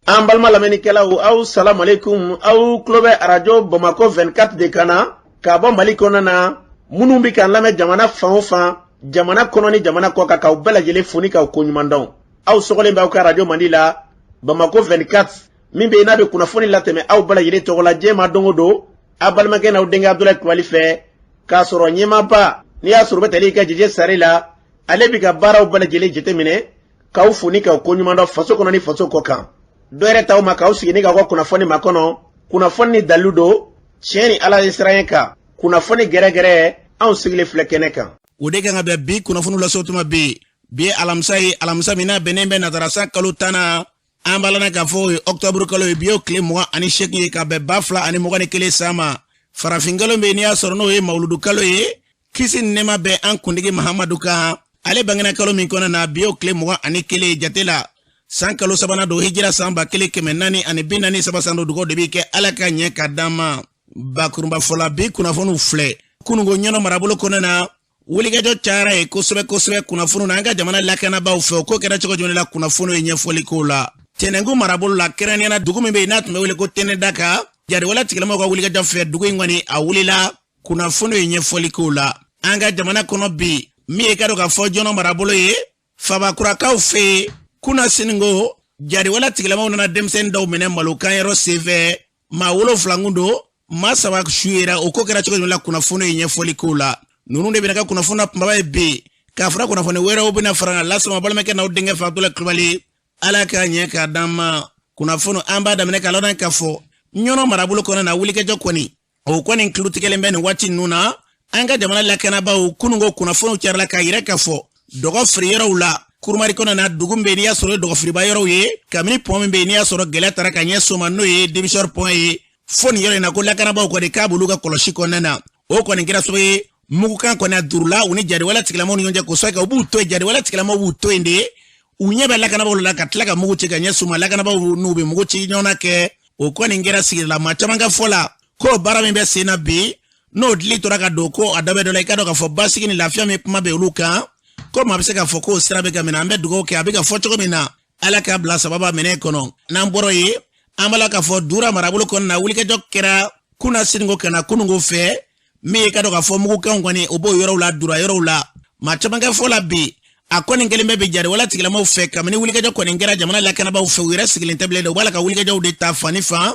An balma lamɛnnikɛlaw aw salam aleikum aw tulo bɛ arajo Bamako 24 de kan na ka bɔ Mali kɔnɔ na minnu bɛ k'an lamɛn jamana fan o fan jamana kɔnɔ ni jamana kɔ kan k'aw bɛɛ lajɛlen fo ni k'aw ko ɲuman dɔn. Aw sɔgɔlen b'aw ka arajo Mandi la Bamako 24 min bɛ yen n'a bɛ kunnafoni latɛmɛ aw bɛɛ lajɛlen tɔgɔ la diɲɛ ma don o don a balimakɛ n'aw denkɛ Abdulaye Kulibali fɛ k'a sɔrɔ ɲɛmaaba n'i y'a sɔrɔ o bɛ tali kɛ Jɛjɛ Sare la ale bɛ ka baaraw bɛɛ lajɛlen jateminɛ k'aw fo ni k'aw ko ɲuman dɔn faso kɔnɔ ni faso kɔ kan. Dɔɛrɛ taw ma k'aw sigi ni k'aw ka kunnafoni ma kɔnɔ kunnafoni ni dalilu don tiɲɛ ni Ala ye siranya kan kunnafoni gɛrɛgɛrɛ anw sigilen filɛ kɛnɛ kan. O de kan ka bɛn bi kunnafoni lasɔ tuma bi ye alamisa ye alamisa min na bɛnnen bɛ natarasa kalo 10 na an balana k'a fɔ o ye octobre kalo ye bi y'o tile 28 ye ka bɛn 2021 san ma farafin kalo bɛ n'i y'a sɔrɔ n'o ye mawuludu kalo ye kisi ni nɛɛma bɛ an kuntigi Mahamadu kan ale bangena kalo min kɔnɔ na bi y'o tile 21 jate la san kalo sabanan do hijira san 1443 san do dugawu de bɛ kɛ Ala ka ɲɛ ka d'an ma bakurunba fɔla bi kunnafoniw filɛ kunungo ɲɔnɔ marabolo kɔnɔ na wulikajɔ cayara ye kosɛbɛ kunnafoniw na an ka jamana lakanabaaw fɛ o ko kɛra cogo jumɛn la kunnafoniw ye ɲɛfɔli ko la Tɛnɛngu marabolo la kɛrɛnkɛrɛnnenya dugu min bɛ yen n'a tun bɛ wele ko Tɛnɛdaka jariwala tigilamɔgɔw ka wulikajɔ fɛ dugu in kɔni a wulila kunnafoniw ye ɲɛfɔli ko la an ka jamana kɔnɔ bi min ye ka dɔn ka fɔ jɔnɔ marabolo ye fabakurakaw fɛ kuna siningo jariwala tigilamɔgɔw nana denmisɛnnin dɔw minɛ malokan yɔrɔ senfɛ maa 7 don maa 3 suyera o ko kɛra cogo jumɛn la kunnafoniw ye ɲɛfɔli ko la ninnu de bɛna ka kunnafoni kumaba ye bi k'a fɔra kunnafoni wɛrɛw bɛna fara kan lasɔrɔ balimakɛ n'aw denkɛ fa Abdulaye Kulibali Ala ka ɲɛ ka d'an ma kunnafoni an b'a daminɛ ka laban k'a fɔ ɲɔnɔ marabolo kɔnɔ na wulikajɔ kɔni o kɔni kilutigɛlen bɛ nin waati ninnu na an ka jamana lakanabaaw kunungo kunnafoniw cayara ka yira k'a fɔ dɔgɔ firi yɔrɔw la kurumari kɔnɔ na dugu min bɛ n'i y'a sɔrɔ dɔgɔ firiba yɔrɔw ye kabini pɔn min bɛ n'i y'a sɔrɔ gɛlɛya taara ka ɲɛ soma n'o ye division pɔn ye fo nin yɔrɔ in na ko lakanabaaw kɔni k'a b'olu ka kɔlɔsi kɔnɔna na o kɔni kɛra sababu ye mugukan kɔni a durula u ni jariwala tigilamɔgɔw ni ɲɔgɔn cɛ kosɛbɛ ka u b'u to yen jariwala tigilamɔgɔw b'u to yen de u ɲɛ bɛ lakanabaaw la ka tila ka mugu ci ka ɲɛ suma lakanabaaw n'u bɛ mugu ci ɲɔgɔn na kɛ o kɔni kɛra sigila maa caman ka fɔ la ko baara min bɛ sen na bi n'o dili tora ka don ko a dɔ bɛ dɔ la i ka dɔn ka fɔ basigi ni lafiya min kuma bɛ olu kan ko maa bɛ se ka fɔ ko sira bɛ ka minɛ an bɛ dugawu kɛ a bɛ ka fɔ cogo min na Ala ka bila sababa minɛ kɔnɔ n'an bɔra ye an b'a la ka fɔ Dura marabolo kɔnɔ na wulikajɔ kɛra kuna siningo kana kunungo fɛ min ye ka dɔn ka fɔ mugukanw kɔni o b'o yɔrɔw la Dura yɔrɔw la maa caman ka fɔ la bi a kɔni kelen bɛ jariwala tigilamɔgɔw fɛ kabini wulikajɔ kɔni kɛra jamana lakanabaaw fɛ u yɛrɛ sigilen tɛ bilen u b'a la ka wulikajɔw de ta fan ni fan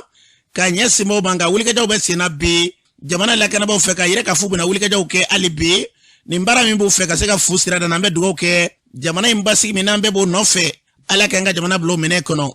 ka ɲɛsin mɔgɔw ma nka wulikajɔw bɛ sen na bi jamana lakanabaaw fɛ ka yira ka fɔ u bɛna wulikajɔw kɛ hali bi nin baara min b'u fɛ ka se ka fu sira dan an bɛ dugawu kɛ jamana in basigi min n'an bɛɛ b'o nɔfɛ Ala ka an ka jamana bila o minɛ kɔnɔ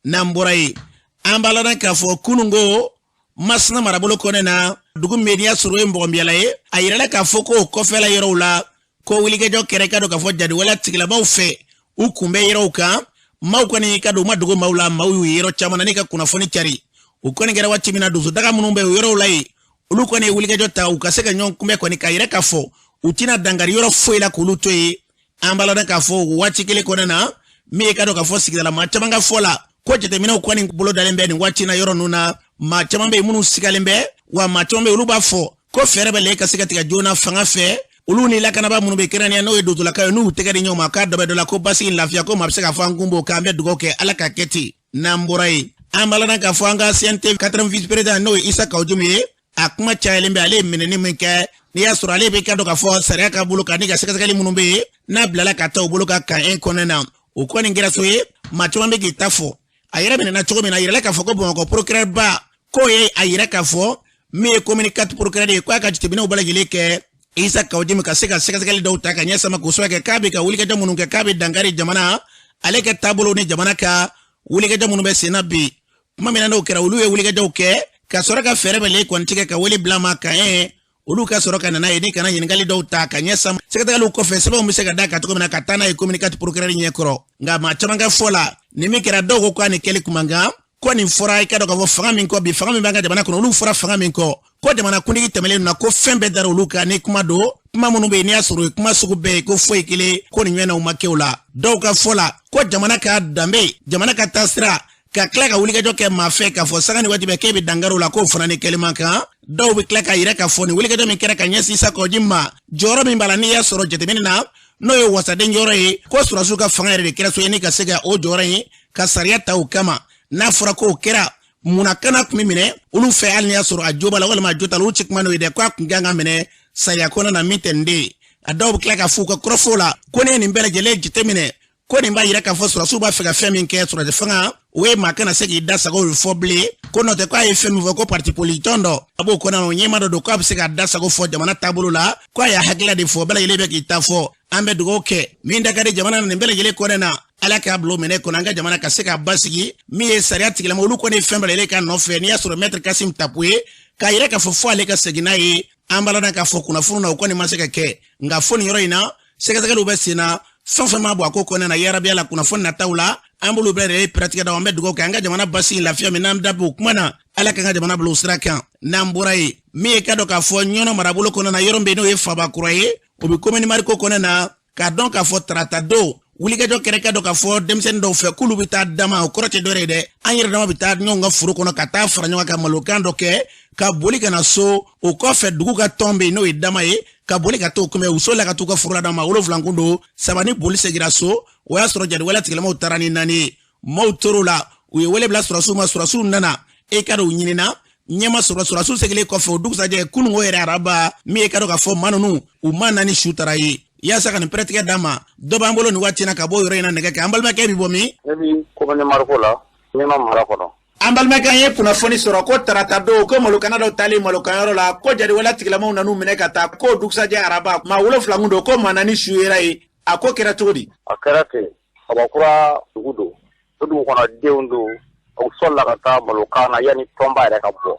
n'an bɔra ye an b'a la k'a fɔ kunungo Masina marabolo kɔnɔ na dugu min n'i y'a sɔrɔ o ye Mbɔgɔnbiyala ye a yirala k'a fɔ ko o kɔfɛla yɔrɔw la ko wulikajɔ kɛra ka dɔn k'a fɔ jariwala tigilamɔgɔw fɛ u kunbɛ yɔrɔw kan maaw kɔni ka don u ma dogo maaw la maaw y'u yɔrɔ caman na ne ka kunnafoni cari u kɔni kɛra waati min na dusudaga minnu bɛ o yɔrɔw la ye olu kɔni ye wulikajɔ ta u ka se ka ɲɔgɔn kunbɛ kɔni ka yira k'a fɔ u tɛna dankari yɔrɔ foyi la k'olu to ye an b'a la k'a fɔ waati kelen kɔnɔ na min ye ka dɔn k'a fɔ sigidala maa caman ka fɔ la ko jateminɛw kɔni bolo dalen bɛ nin waati na yɔrɔ ninnu na maa caman bɛ yen minnu sigalen bɛ wa maa caman bɛ yen olu b'a fɔ ko fɛɛrɛ bɛ le ka se ka tigɛ joona fanga fɛ olu ni lakanabaa minnu bɛ kɛrɛnkɛrɛnnenya n'o ye dotolakaw ye n'u tɛgɛ di ɲɔgɔn ma k'a dɔ bɛ dɔ la ko basigi lafiya ko maa bɛ se ka fɔ an kun b'o k'an bɛ dugawu kɛ Ala ka kɛ ten n'an bɔra ye an b'a la k'a fɔ an ka CNT 4e vice président n'o ye Isa Kawujumu ye a kuma cayalen bɛ ale ye minɛni min kɛ n'i y'a sɔrɔ ale bɛ ka dɔn k'a fɔ sariya ka bolo kan ni ka sɛgɛsɛgɛli minnu bɛ yen n'a bilala ka taa u bolo ka kan kɔnɔna na o kɔni kɛra so ye maa caman bɛ k'i ta fɔ a yɛrɛ minɛna cogo min na a yirala k'a fɔ ko Bamakɔ procureur ba k'o ye a yira k'a fɔ min ye commune 4 procureur ye k'a ka jateminɛw bɛɛ lajɛlen kɛ Isa Kawujumu ka se ka sɛgɛsɛgɛli dɔw ta ka ɲɛ sama kosɛbɛ kɛ k'a bɛ ka wulikajɔ minnu kɛ k'a bɛ dankari jamana ale ka taabolo ni jamana ka wulikajɔ minnu bɛ sen na bi kuma min na n'o kɛra olu ye wulikajɔw kɛ ka sɔrɔ ka fɛɛrɛ bɛ le kɔni tigɛ ka wele bila ma kan olu ka sɔrɔ ka nana ye ni kana ɲininkali dɔw ta ka ɲɛ sama sɛgɛsɛgɛliw kɔfɛ sɛbɛnw bɛ se ka da ka cogo min na ka taa n'a ye commune 4 procureur ɲɛkɔrɔ nka maa caman ka fɔ la ni min kɛra dɔw ko k'a ni kɛli kuma kan ko nin fɔra i ka dɔn k'a fɔ fanga min kɔ bi fanga min b'an ka jamana kɔnɔ olu fɔra fanga min kɔ ko jamana kuntigi tɛmɛlen na ko fɛn bɛɛ dara olu kan ni kuma don kuma minnu bɛ yen n'i y'a sɔrɔ o ye kuma sugu bɛɛ ye ko foyi kelen ko nin ɲɔgɔnnaw ma kɛ o la dɔw ka fɔ la ko jamana ka danbe jamana ka taa sira ka tila ka wulikajɔ kɛ maa fɛ k'a fɔ sanga ni waati bɛɛ k'e bɛ dankari o la k'o fana ni kɛliman kan dɔw bɛ tila ka yira k'a fɔ nin wulikajɔ min kɛra ka ɲɛsin Isa Kawujumu ma jɔyɔrɔ min b'a la n'i y'a sɔrɔ jateminɛ na n'o ye wasaden jɔyɔrɔ ye ko sɔrɔsiw ka fanga yɛrɛ de kɛra so ye ni ka se ka o jɔyɔrɔ in ka sariya ta o kama n'a fɔra ko kɛra munna kana kun minɛ olu fɛ hali y'a sɔrɔ a joba la walima a jota olu ci kuma n'o ye dɛ ko a kun kan ka minɛ saya kɔnɔ na min tɛ n den a dɔw bɛ tila ka f'u ka kɔrɔfɔ la ko ne ye nin bɛɛ lajɛlen jateminɛ ko nin b'a yira k'a fɔ sɔrɔsiw b'a fɛ ka fɛn min kɛ sɔrɔsi fanga o ye maa kana se k'i da sago fɔ bilen ko n'o tɛ k'a ye fɛn min fɔ ko parti politique dɔ a b'o kɔnɔ o ɲɛma dɔ don k'a bɛ se ka da sago fɔ jamana taabolo la ko a y'a hakilila de fɔ bɛɛ lajɛlen bɛ k'i ta fɔ an bɛ dugawu kɛ min da ka di jamana na nin bɛɛ lajɛlen kɔnɛ na ala k'a bila o minɛ kɔnɔ an ka jamana ka se ka basigi min ye sariya tigilama olu kɔni ye fɛn bɛɛ lajɛlen ka nɔfɛ n'i y'a sɔrɔ maître Kasim Tapo ye k'a yira k'a fɔ fo ale ka segin n'a ye an balana k'a fɔ kunnafoni na o kɔni ma se ka kɛ nka fo nin yɔrɔ in na sɛgɛsɛgɛliw bɛ sen na fɛn fɛn ma bɔ a ko kɔnɛ na yarabiya la kunnafoni nataw la an bolo bɛɛ de ye pratique da an bɛ dugawu kɛ an ka jamana basigi lafiya min n'an da b'o kuma na ala ka jamana bila o sira kan n'an bɔra ye min ye ka dɔn k'a fɔ ɲɔnɔ marabolo kɔnɔ na yɔrɔ min n'o ye Fabakura ye o bɛ commune Mariko kɔnɔ na k'a dɔn k'a fɔ tarata don wulikajɔ kɛrɛ ka dɔn k'a fɔ denmisɛnnin dɔw fɛ k'olu bɛ taa dama o kɔrɔ tɛ dɔ ye dɛ an yɛrɛ dama bɛ taa ɲɔgɔn ka foro kɔnɔ ka taa fara ɲɔgɔn kan malokan dɔ kɛ ka boli ka na so o kɔfɛ dugu ka tɔn bɛ yen n'o ye dama ye ka boli ka t'o kunbɛn u so la ka t'u ka foro la dama 7 kun don 3 ni boli segira so o y'a sɔrɔ jadiwala tigilamaw taara ni 4 ye maaw tor'o la u ye wele bila sɔrɔsiw ma sɔrɔsiw nana e ka dɔn u ɲinina ɲɛma sɔrɔsiw segilen kɔfɛ o dugusajɛ kunun o yɛrɛ araba min ye ka dɔn k'a fɔ maa ninnu u ma na ni su tara ye yaasa ka nin pɛrɛtigɛ d'a ma dɔ b'an bolo nin waati na ka bɔ yɔrɔ in na nɛgɛ kɛ an balimakɛ bɛ bɔ min ne bi commune Mariko la Ɲema mara kɔnɔ an balimakɛ an ye kunnafoni sɔrɔ ko tarata don ko malokana dɔ taalen malokanyɔrɔ la ko jadiwala tigilamaw nan'u minɛ ka taa ko dugusajɛ araba maa 7 kun don ko maa 4 su yera ye a ko kɛra cogo di a kɛra ten Fabakura dugu don o dugu kɔnɔ denw don u sɔrɔla ka taa malokan na yanni tɔnba yɛrɛ ka bɔ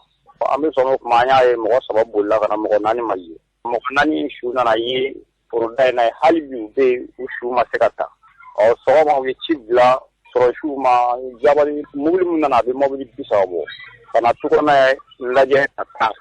an bɛ sɔn o kuma an y'a ye mɔgɔ 3 bolila ka na mɔgɔ 4 ma ye mɔgɔ 4 su nana ye foroda in na hali bi u bɛ u su ma se ka taa sɔgɔma u ye ci bila sɔrɔsiw ma jabali mobili min nana a bɛ mobili 30 bɔ ka na tu kɔnɔ lajɛ ka taa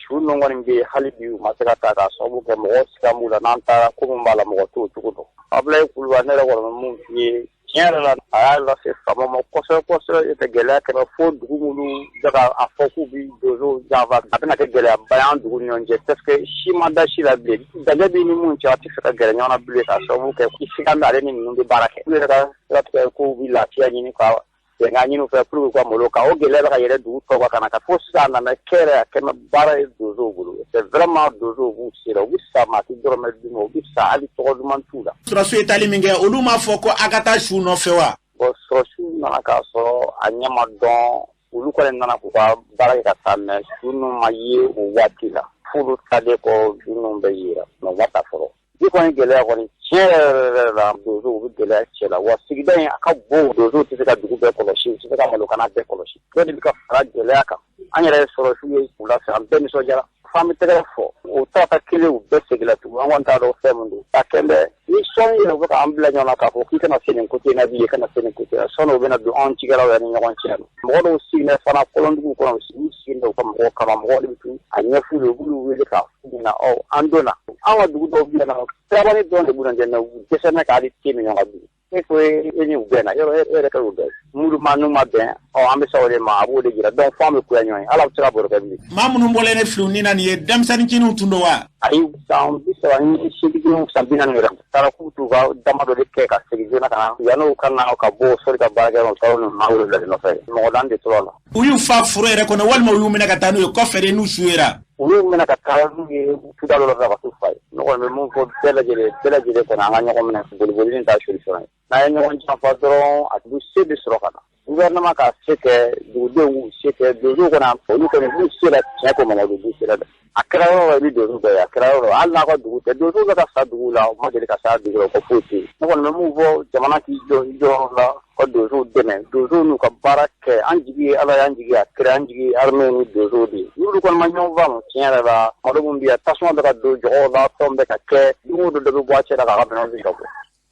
su ninnu kɔni bɛ hali bi u ma se ka taa k'a sababu kɛ mɔgɔ siga b'u la n'an taara ko min b'a la mɔgɔ t'o cogo dɔn Ablaye Kuluba ne yɛrɛ kɔni bɛ mun f'i ye tiɲɛ yɛrɛ la a y'a lase faama ma kosɛbɛ kosɛbɛ e tɛ gɛlɛya kɛmɛ fo dugu minnu bɛ ka a fɔ k'u bɛ donso janfa a bɛna kɛ gɛlɛyaba ye an dugu ni ɲɔgɔn cɛ parce que si ma da si la bilen daga b'i ni mun cɛ a tɛ fɛ ka gɛrɛ ɲɔgɔn na bilen k'a sababu kɛ i siga bɛ ale ni ninnu bɛ baara kɛ u yɛrɛ ka siratigɛ kow bɛ lafiya ɲini ka bɛnkan ɲini u fɛ pour que u ka malo kan o gɛlɛya bɛ ka yɛlɛ dugu tɔw kan ka fo sisan a nana kɛ yɛrɛ a kɛmɛ baara ye donsow bolo c'est vraiment donsow b'u sera u bɛ sa maa tɛ dɔrɔmɛ d'u ma u bɛ sa hali tɔgɔ duman t'u la. Sɔrɔsiw ye taali min kɛ olu m'a fɔ ko a ka taa su nɔfɛ wa. Bon sɔrɔsiw nana k'a sɔrɔ a ɲɛ ma dɔn olu kɔni nana k'u ka baara kɛ ka taa mɛ su ninnu ma ye o waati la f'olu taalen kɔ su ninnu bɛ yera mɛ u ma taa fɔlɔ. Bi kɔni gɛlɛya kɔni tiɲɛ yɛrɛ la donsow u bɛ gɛlɛya cɛ la wa sigida in a ka bon donsow tɛ se ka dugu bɛɛ kɔlɔsi u tɛ se ka malokana bɛɛ kɔlɔsi dɔ de bɛ ka fara gɛlɛya kan an yɛrɛ ye sɔrɔsiw ye u la fɛ an bɛɛ nisɔndiyara f'an bɛ tɛgɛ fɔ o tata kelen u bɛɛ segila tugun an kɔni t'a dɔn fɛn min don a kɛn bɛ ni sɔn yɛrɛ bɛ k'an bila ɲɔgɔn na k'a fɔ k'i kana se nin côté in na bi i kana se nin côté la sɔnni u bɛna don anw cikɛlaw yɛrɛ ni ɲɔgɔn cɛ mɔgɔ dɔw siginɛ fana kɔlɔndugu kɔnɔ u sigilen u ka mɔgɔw kama mɔgɔw de bɛ tun a ɲɛf'u ye u b'u wele k'a f'u ɲɛna an donna an ka dugu dɔw bɛ yan nɔ sirabani dɔrɔn de b'u na mɛ u dɛsɛ k'ale te min ɲɔgɔn ka dugu e ko e ni u bɛnna yɔrɔ e yɛrɛ ka y'u bɛn muru ma n'u ma bɛn an bɛ sa o de ma a b'o de jira donc f'an bɛ kuya ɲɔgɔn ye ala bɛ se ka baro kɛ bilen. Maa minnu bɔlen ne filiw ni na nin ye denmisɛnnincininw tun don wa. ayi san 38 san 40 yɛrɛ taara k'u t'u ka dama dɔ de kɛ ka segin joona ka na yan'u ka na ka bɔ sɔrɔ ka baarakɛ yɔrɔ taara maa wolonwula de nɔfɛ mɔgɔ dan de tora la. u y'u fa foro yɛrɛ kɔnɔ walima u y'u minɛ ka taa n'u ye kɔfɛ de n'u suyera. u y'u minɛ ka taa n'u ye tuda dɔ la ka t'u fa ye ne kɔni bɛ mun fɔ bɛɛ lajɛlen kɔnɔ an ka ɲɔgɔn minɛ boliboli ni t'a solution ye n'a ye ɲɔgɔn janfa dɔrɔn a dugu se bɛ sɔrɔ ka na gouvernement ka se kɛ dugudenw se kɛ donsow kɔni olu kɔni b'u se la tiɲɛ ko Mamadu b'u se la dɛ a kɛra yɔrɔ i bɛ donso bɛɛ ye a kɛra yɔrɔ hali n'a ka dugu tɛ donsow bɛ ka sa dugu la u ma deli ka sa dugu la u ka foyi tɛ yen ne kɔni bɛ mun fɔ jamana k'i jɔ i jɔyɔrɔ la ka donsow dɛmɛ donsow n'u ka baara kɛ an jigi ye ala y'an jigi a kɛra an jigi armée ni donsow de ye n'olu kɔni ma ɲɔgɔn faamu tiɲɛ yɛrɛ la malo min bɛ yan tasuma bɛ ka don jɔgɔw la fɛnw bɛ ka kɛ don o don dɔ bɛ bɔ a cɛ la k'a ka minɛnw bɛ ka bɔ.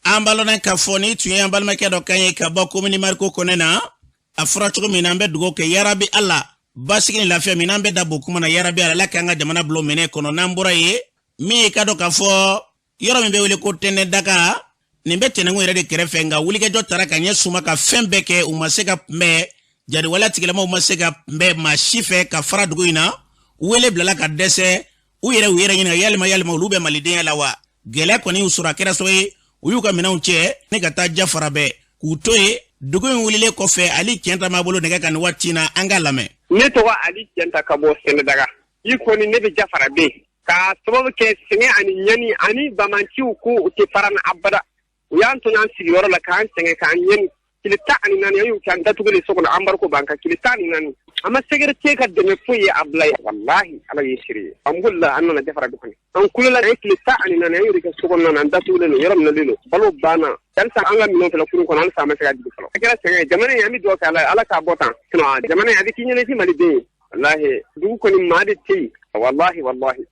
an balona ka fɔ ni tun ye an balimakɛ dɔ kan ye ka bɔ commune Mariko kɔnɛ na a fɔra cogo min na an bɛ dugawu kɛ yarabi ala basigi ni lafiya min an bɛ da bɔ kuma na yarabi ala k'an ka jamana bilo minɛ kɔnɔ n'an bɔra ye min ye ka dɔ ka fɔ yɔrɔ min bɛ wele ko tɛnɛ daga nin bɛ tɛnɛnko yɛrɛ de kɛrɛfɛ nka wulikɛjɔ taara ka ɲɛ suma ka fɛn bɛɛ kɛ u ma se ka kunbɛn jadiwala tigilamaw ma se ka kunbɛn maa si fɛ ka fara dugu in na wele bilala ka dɛsɛ u yɛrɛ ɲininka yalima olu bɛ malidenya la wa gɛlɛya kɔni y'u sɔrɔ a kɛra so ye u y'u ka minɛnw cɛ ne ka taa ja fara bɛɛ k'u to ye dugu in wulile kɔfɛ ali kɛnta ma bolo nɛgɛ kan waati na an ka lamɛn. Ne tɔgɔ ali kɛnta ka bɔ Sɛnɛdaga. I kɔni ne bɛ Jafara bɛ ka sababu kɛ sɛgɛn ani ɲani ani bamanciw ko u tɛ fara na abada. U y'an to n'an sigiyɔrɔ la k'an sɛgɛn k'an ɲani. Tile 14 an y'u k'an datugule so kɔnɔ embargo b'an kan tile 14. An ma sécurité ka dɛmɛ foyi ye Abdulaye wallahi ala ye siri ye. Alhamdulillah an nana Jafara dukɔnɔ. An kulela an tile 14 an y'u kɛ so kɔnɔ an datugulen don yɔrɔ min na lelo. Balo banna. Halisa an ka minɛnw fɛnɛ kurun kɔnɔ halisa an ma se ka jigin fɔlɔ. A kɛra sɛgɛn jamana in an bɛ dugawu kɛ ala k'a bɔ tan. Sinon jamana in a bɛ k'i ɲɛnɛji Maliden ye. Wallahi dugu kɔni maa de tɛ yen. Wallahi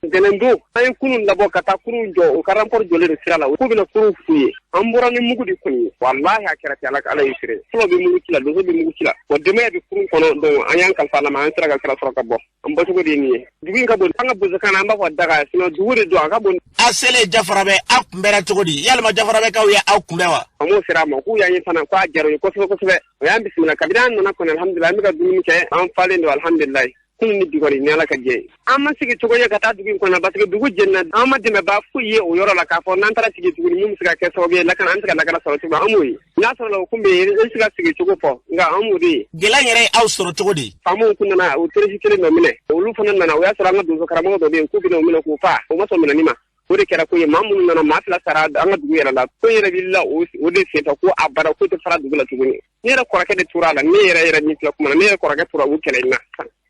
Dɛnɛndo an ye kunun labɔ ka taa kurun jɔ o ka rapport jɔlen de sira la ko bɛna kurun f'u ye an bɔra ni mugu de kɔni ye wallahi a kɛra ten ala ye sire fɔlɔ bɛ mugu ci la doso bɛ mugu ci la wa dɛmɛ bɛ kurun kɔnɔ donc an y'an kalifa la ma an sera ka sira sɔrɔ ka bɔ an bɔcogo de ye nin ye dugu in ka bon an ka bozokan na an b'a fɔ daga sinon dugu de don a ka bon. A selen Jafara bɛ aw kunbɛra cogo di yalima Jafara bɛ kaw ye aw kunbɛ wa. an m'o sera a ma k'u y'an ye fana k'a diyara u ye kosɛbɛ o y'an bisimila kabini an nana kɔni alhamdulilayi an bɛ ka dumuni kɛ an falen don alhamdulilayi. Kunun ni bigori ni ala ka jɛ an ma sigi cogo ye ka taa dugu in kɔnɔ parce que dugu jɛnna an ma dɛmɛba foyi ye o yɔrɔ la k'a fɔ n'an taara sigi tuguni min bɛ se ka kɛ sababu ye lakana an tɛ ka lakana sɔrɔ cogo an m'o ye n'a sɔrɔ la o kun bɛ yen e se ka sigi cogo fɔ nka an m'o de ye. Gɛlɛya yɛrɛ ye aw sɔrɔ cogo di. Faamaw kun nana o terisi kelen dɔ minɛ olu fana nana o y'a sɔrɔ an ka donso karamɔgɔ dɔ bɛ yen k'u bɛna o minɛ k'u faa o ma sɔn minɛni ma o de kɛra ko ye maa minnu nana maa 2 sara an ka dugu yɛrɛ la ko yɛrɛ wulila o de senfɛ ko a bara ko tɛ fara dugu la tuguni ne yɛrɛ kɔrɔkɛ de tora a la ne yɛrɛ min filɛ kuma na ne yɛrɛ kɔrɔkɛ tora o kɛlɛ in na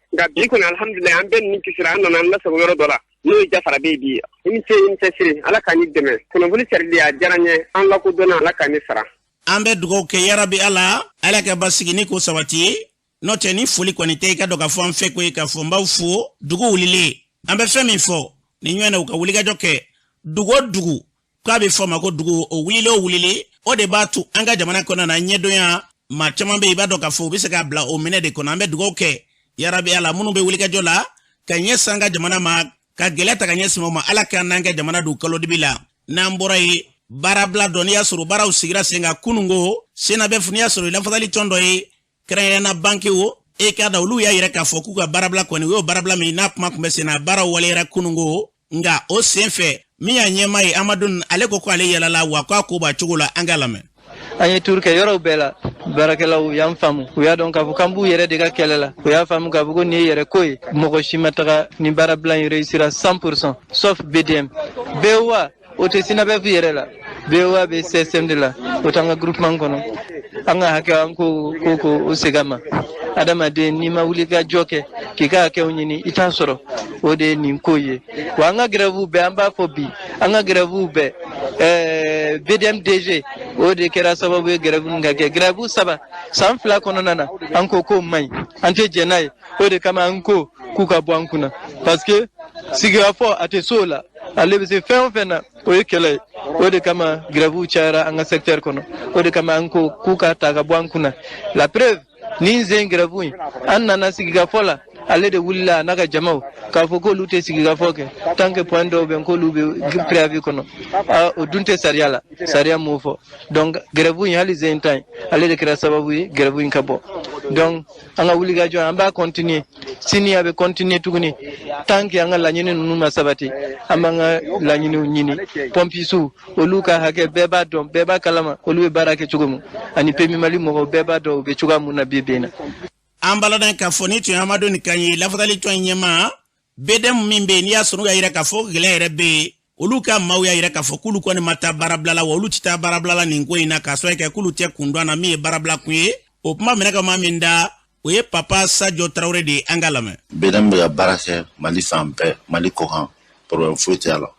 nka bi kɔni alhamdulilayi an bɛɛ ni kisira an nana an lasago yɔrɔ dɔ la n'o ye Jafara bɛ bi i ni ce siri ala k'an dɛmɛ kunnafoni sarili a diyara n ye an lakodɔnna ala k'an sara. An bɛ dugawu kɛ yarabi ala ka basigi ni ko sabati ye n'o tɛ ni foli kɔni tɛ i ka dɔn k'a fɔ an fɛ ko ye k'a fɔ n b'aw fo dugu wulilen an bɛ fɛn min fɔ nin ɲɔgɔn na u ka wulikajɔ kɛ dugu o dugu k'a bɛ fɔ ma ko dugu o wulile o wulile o de b'a to an ka jamana kɔnɔ na ɲɛdɔnya maa caman bɛ yen i b'a dɔn k'a fɔ u bɛ se k'a bila o minɛ de kɔnɔ an bɛ dugawu kɛ yarabi ala minnu bɛ wulikajɔ la ka ɲɛsin an ka jamana ma ka gɛlɛya ta ka ɲɛsin o ma ala k'an n'an ka jamana don kalodibi la n'an bɔra ye baarabila dɔ n'i y'a sɔrɔ baaraw sigira sen kan kununko sena bɛ n'i y'a sɔrɔ lafasali tɔn dɔ ye kɛrɛnkɛrɛnna banque o e k'a da olu y'a yɛrɛ k'a fɔ k'u ka baarabila kɔni o y'o baarabila min n'a kuma tun bɛ sen na baaraw waleyara kununko nka o sen fɛ min y'a ɲɛmaa ye Amadu ale ko ale yɛlɛla wa k'a ko b'a cogo la an ka lamɛn. An ye tour kɛ yɔrɔw bɛɛ la baarakɛlaw y'an faamu u y'a dɔn k'a fɔ k'an b'u yɛrɛ de ka kɛlɛ la u y'a faamu k'a fɔ ko nin ye yɛrɛ ko ye mɔgɔ si ma taga nin baarabila in réussira 100% sauf BDM BOA o tɛ Sinabefu yɛrɛ la BOA bɛ CSM de la o t'an ka groupement kɔnɔ an ka hakɛ an ko o segin ma adamaden n'i ma wuli ka jɔ kɛ k'i ka hakɛw ɲini i t'a sɔrɔ o de ye nin ko ye wa an ka grève bɛɛ an b'a fɔ bi an ka grève bɛɛ BDM DG o de kɛra sababu ye grève ka kɛ grève 3 san 2 kɔnɔna na an ko k'o man ɲi an tɛ jɛn n'a ye o de kama an ko k'u ka bɔ an kunna parce que sigikafɔ a tɛ so o la ale bɛ se fɛn o fɛn na o ye kɛlɛ ye o de kama grève cayara an ka secteur kɔnɔ o de kama an ko k'u ka ta ka bɔ an kunna la preuve nin zen grève in an nana sigikafɔ la ale de wulila n'a ka jamaw k'a fɔ k'olu tɛ sigikafɔ kɛ tant que point dɔw bɛ k'olu bɛ préavis kɔnɔ o dun tɛ sariya la sariya m'o fɔ donc grève in hali zen ta in ale de kɛra sababu ye grève in ka bɔ donc an ka wulikajɔ an b'a continuer sini a bɛ continuer tuguni tant que an ka laɲini ninnu ma sabati an b'an ka laɲiniw ɲini pompisiw olu ka hakɛ bɛɛ b'a dɔn bɛɛ b'a kalama olu bɛ baara kɛ cogo min ani PMI Mali mɔgɔw bɛɛ b'a dɔn u bɛ cogoya mun na bi bi in na. An baladan k'a fɔ ni tun ye Amadu ni kan ye lafasali tɔn ɲɛmaa BDM min bɛ yen n'i y'a sɔrɔ y'a yira k'a fɔ gɛlɛya yɛrɛ bɛ yen olu ka maaw y'a yira k'a fɔ k'olu kɔni ma taa baarabila la wa olu tɛ taa baarabila la nin ko in na k'a sɔrɔ kɛ k'olu tɛ kun dɔn a na min ye baarabila kun ye o kuma minɛ ka maa min da o ye Papa Sadio Traoré de ye an ka lamɛn. BDM bɛ ka baara kɛ Mali fan bɛɛ Mali kɔkan problème foyi tɛ a la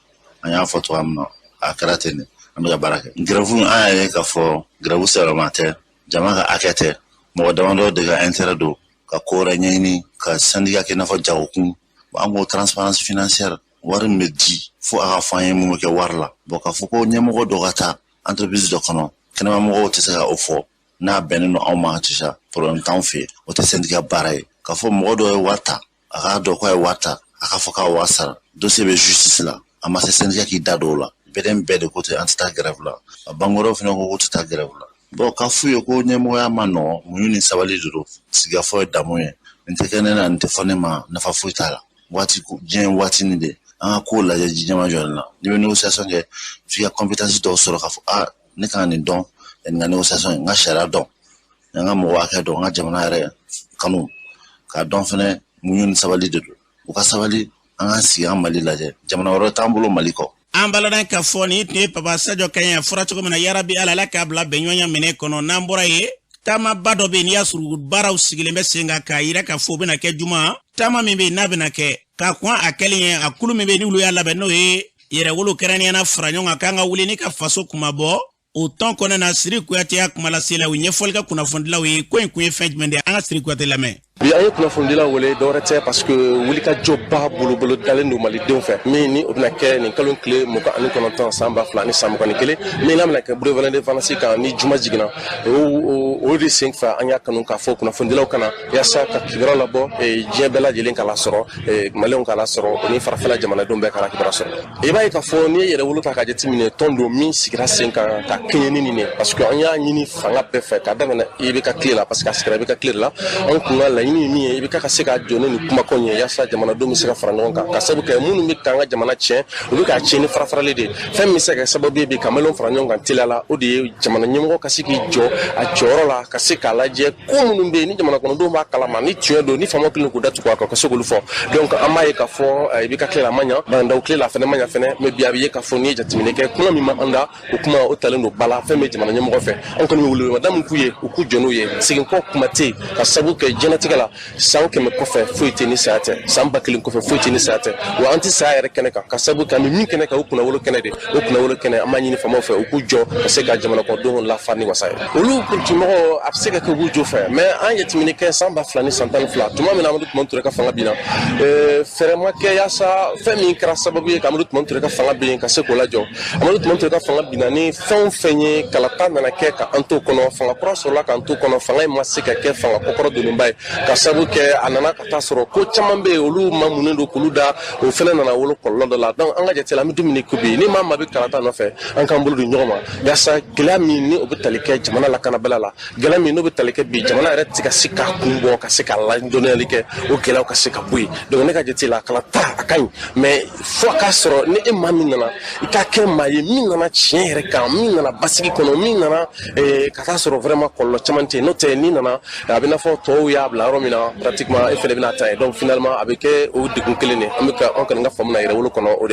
an y'a fɔ cogoya min na a kɛra ten de an bɛ ka baara kɛ grève an y'a ye k'a fɔ grève sɛbɛlama tɛ jama ka hakɛ tɛ mɔgɔ damadɔ de ka intérêt don ka ko wɛrɛ ɲɛɲini ka syndicat kɛ i n'a fɔ jagokun an ko transparence financière wari min bɛ di fo a ka fɔ an ye mun bɛ kɛ wari la bon k'a fɔ ko ɲɛmɔgɔ dɔ ka taa entreprise dɔ kɔnɔ kɛnɛmamɔgɔw tɛ se ka o fɔ n'a bɛnnen don anw ma sisan problème t'anw fɛ yen o tɛ syndicat baara ye k'a fɔ mɔgɔ dɔ ye wari ta a k'a dɔn k'a ye wari ta a k'a fɔ k'a wari sara dossier bɛ justice la a ma se syndicat k'i da don o la BDM bɛɛ de ko ten an tɛ taa grève la a bangebaw fana ko k'u tɛ taa grève la bon k'a f'u ye ko ɲɛmɔgɔya ma nɔgɔn muɲu ni sabali de don sigikafɔ ye damu ye nin tɛ kɛ ne na nin tɛ fɔ ne ma nafa foyi t'a la waati diɲɛ waati nin de an ka kow lajɛ jiɲɛma jɔlen na n'i bɛ négociation kɛ f'i ka compétence dɔw sɔrɔ k'a fɔ ne kan nin dɔn nin ka négociation n ka sariya dɔn nga mo wa ka do nga jamana re kanu ka don fene munyun sabali de u ka sabali anga si an mali laje jamana woro tambulo maliko ambaladan ka foni te papa Sadio Kanya fura cogo mina yarabi ala la ka bla benyonya mene kono nambura ye tama bado be ni yasuru baraw sigilembe senga ka ira ka fo bena ke juma tama mebe na bena ke ka kwa akeli akulu mebe ni ulu ya labe no ye yere wulu kerani na franyo kanga wuli ni ka faso kumabo autant qu'on a siri kuyate akumala sela winye folka kuna fondila we ko en kuye fejmende anga siri kuyate lame bi ay kuna fondila wole dorete parce que wulika jobba bolo dalen do mali don fe mais ni obna ke ni kalon clé mo ko ani kononton samba flani sam ko ni kele mais lam la ke bro valende fanasi ka ni juma jigna o de 5 fa anya kanun ka fo kuna fondila kana ya sa ka kibra labo e jebela jelen kala soro e malon kala soro ni farfala jamana don be kala kibra soro e bay ka fo ni yere wuluta ka jetimine tondo mi sigira 5 ka kenyeni ni parce que anya ni fanga be fe ka damana e be ka clé la parce que askra be ka clé la on kuna la mi e be ka se ka jone ni kuma konye ya sa jamana do mi se ka farangon ka sabu ke munu mi kanga jamana che o be ka che ni farafara de fem mi se ka sabu be ka melon farangon kan tilala o de jamana nyimo ka siki jo a joro la ka se ka laje ko munu be ni jamana kono do ma kala ma ni tue do ni famo klin ko datu ko ka so golu fo donc amaye ka fo e be ka clé la manya ba ndaw clé la fene manya fene me biya be ka fo ni jatimine ke kuna mi ma anda o kuma o talendo bala fem me jamana nyimo ko fe on ko mi wulu madam kuye o ku jono ye sigin ko kuma te ka sabu ke genetique la san ke me ko fe fuite ni sate san bakilin ko fe fuite ni sate wa anti sa yere kene ka sabu ka mi kene ka o kuna wolo kene de o kuna wolo kene amanyi ni famo fe o ku jo ka se ka jamana ko do la fani wasay olu pour timo absega ko bu jo fe mais an yetimini ke san ba flani santan fla tuma mi na amadu montre ka fanga bina ferema ke ya sa fe mi kra sababu ye ka amadu montre ka fanga bin ka se ko la jo amadu montre ka fanga bina ni fon fenye kala ta na ke ka anto kono fanga proso la ka anto kono fanga ma se ka ke fanga kokoro do mbay ka sabu ke anana ka tasoro ko chamambe olu mamune do kuluda o fele na wolo kollo do la donc anga jetela mi dumini kubi ni mama be karata no fe an kan bulu nyoma ya sa glami ni obitali ke jamana la kana balala glami no obitali ke bi jamana re tika sika kumbo ka sika la ndoneli ke o gela ka sika bui donc ne ka jetela kala ta akan mais fo ka soro ni imami nana ka ke maye mi nana chiere ka mi nana basiki kono mi nana ka tasoro vraiment kollo chamante no te ni nana abina fo to ya bla romina pratiquement e fele bina tay donc finalement avec o digun kelene amika on kan nga famna ire wolo kono o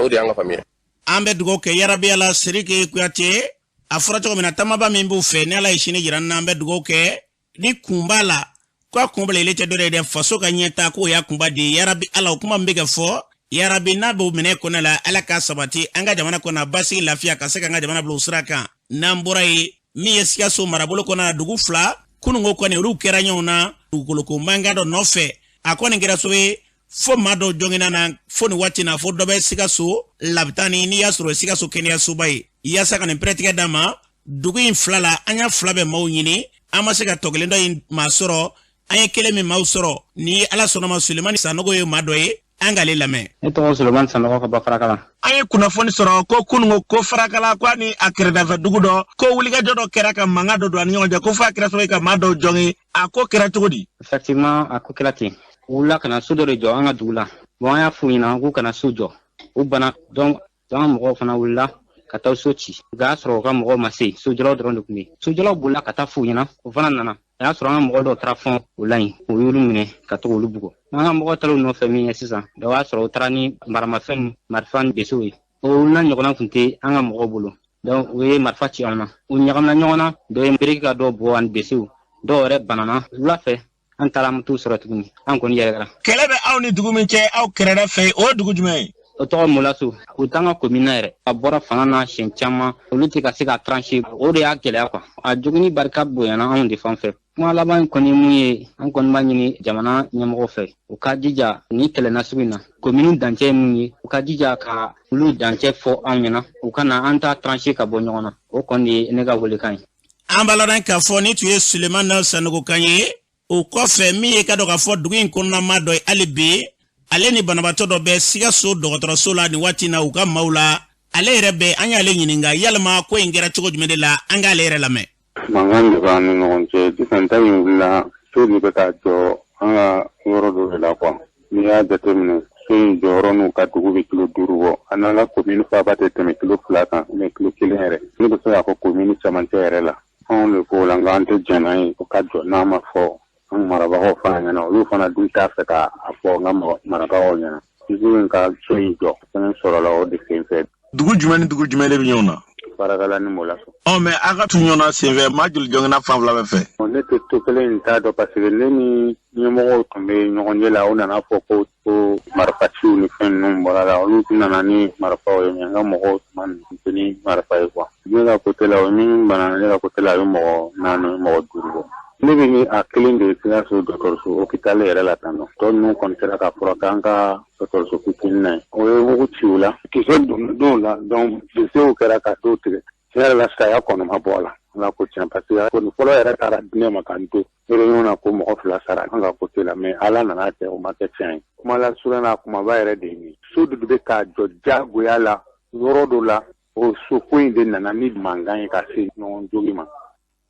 dia nga famille ambe dugo ke yarabi ala sirike kuyate afura to mina tamaba mimbu fe ne ala ishini jiran nambe dugo ke ni kumbala kwa kumbala ile tedore de faso ka nyeta ko ya kumba di yarabi ala kuma mbega fo yarabi nabo mine kona la ala ka sabati anga jamana kona basi lafia ka seka anga jamana blo usraka namburai mi yesia so marabolo kona dugu fla kunungo kone ru keranyo na dukoloko manga do nofe akone ngira sowe fo mado jongina na fo ni wati na fo dobe sikaso labtani ni yasro sikaso kenya subai yasa kan pratique dama dugu inflala anya flabe mawnyini ama sika togelendo in masoro anya kelemi mausoro ni ala sonoma Suleiman Sanogo ye madoye angale lame eto Suleiman Sanogo ka bafarakala anya kuna foni soro ko kunungo ko farakala kwani akreda fa dugu do ko wuliga jodo keraka manga do do anyo ko fa kira so ka mado jongi ako kira tugudi effectivement ako kirati wula kana sudore jo anga dula bon ya fuina ku kana sujo u bana donc mo fana wula kata sochi ga soro ka mo masi sujolo dron kumi sujolo bula kata fuina u fana nana ya soro nga mo do trafon ulai u yulu mine kata wulu bugo nga mo talo no fami sisa da wa soro trani marama fen marfan besowi o wula nyogona funte anga mo bulu donc we marfachi alma u nyagam nyogona do emberika do bo an besowi do re banana la fe antala mutu suratuni an kon yere kelebe awni dugu minche aw kerere fe o dugu jume o to mulasu o tanga communaire abora fanana chenchama oluti ka sika trancher o de akele kwa a juguni barka boyana on de fanfe mo la ban koni muye an kon manyini jamana nyamo fe o ka dija ni tele nasubina commune danche muye o ka dija ka lu danche fo anyana o kana anta trancher ka bonyona o kondi nega wole kan ambalaran ka fo ni tuye Suleiman Sanogo kanye o kofe mi e ka do ka fo dugu in konna mado alibi ale ni banabato do be siga so dogotoro so la ni wati na uka maula ale rebe anya ale nyininga yalma ko ingera chogo jumede la anga ale relame mangande ba no ngonje difanta yula so ni beta jo anga ngoro do la kwa mi ya determine so joro no ka dugu be kilo durugo anala commune fa ba tete me kilo plata me kilo kilere ni do so ya ko commune chamantere la anw de ko la nga an tɛ jɛnna ye o ka jɔ n'a ma fɔ an marabagaw fana ɲɛna olu fana dun t'a fɛ ka a fɔ n ka marabagaw ɲɛna in ka so in jɔ fɛn sɔrɔla o de sen fɛ. Dugu jumɛn ni dugu jumɛn de bɛ ɲɔgɔn na? Barakala ni Molaso. Mais a ka tun ɲɔgɔnna sen fɛ maa joli jɔngɛnna fan fila bɛɛ fɛ? Ne tɛ to kelen in t'a dɔn parce que ne ni ɲɛmɔgɔw tun bɛ ɲɔgɔn ye la o nana fɔ ko marifaciw ni fɛn ninnu bɔra la olu tun nana ni marifaw ye n ka mɔgɔw tun ma tɛ ni marifa ye quoi. Ne ka côté la o min bana ne ka côté la a bɛ mɔgɔ 4 mɔgɔ 5 bɔ. Ne bɛ ni a kelen de Sikaso dɔgɔtɔrɔso hôpital yɛrɛ la tan nɔ tɔ ninnu kɔni sera ka fura k'an ka dɔgɔtɔrɔso fitinin na ye o ye mugu ci u la kisɛ donnenw la donc desew kɛra ka dɔw tigɛ tiɲɛ yɛrɛ la saya kɔnɔ ma bɔ a la ala ko tiɲɛ parce que kɔni fɔlɔ yɛrɛ taara di ne ma k'an to réunion na ko mɔgɔ 2 sara an ka côté la mais ala nana kɛ o ma kɛ tiɲɛ ye kuma la surunya kumaba yɛrɛ de ye so dɔ bɛ ka jɔ jagoya la yɔrɔ dɔ la o so ko in de nana ni mankan ye ka se ɲɔgɔn jogi ma.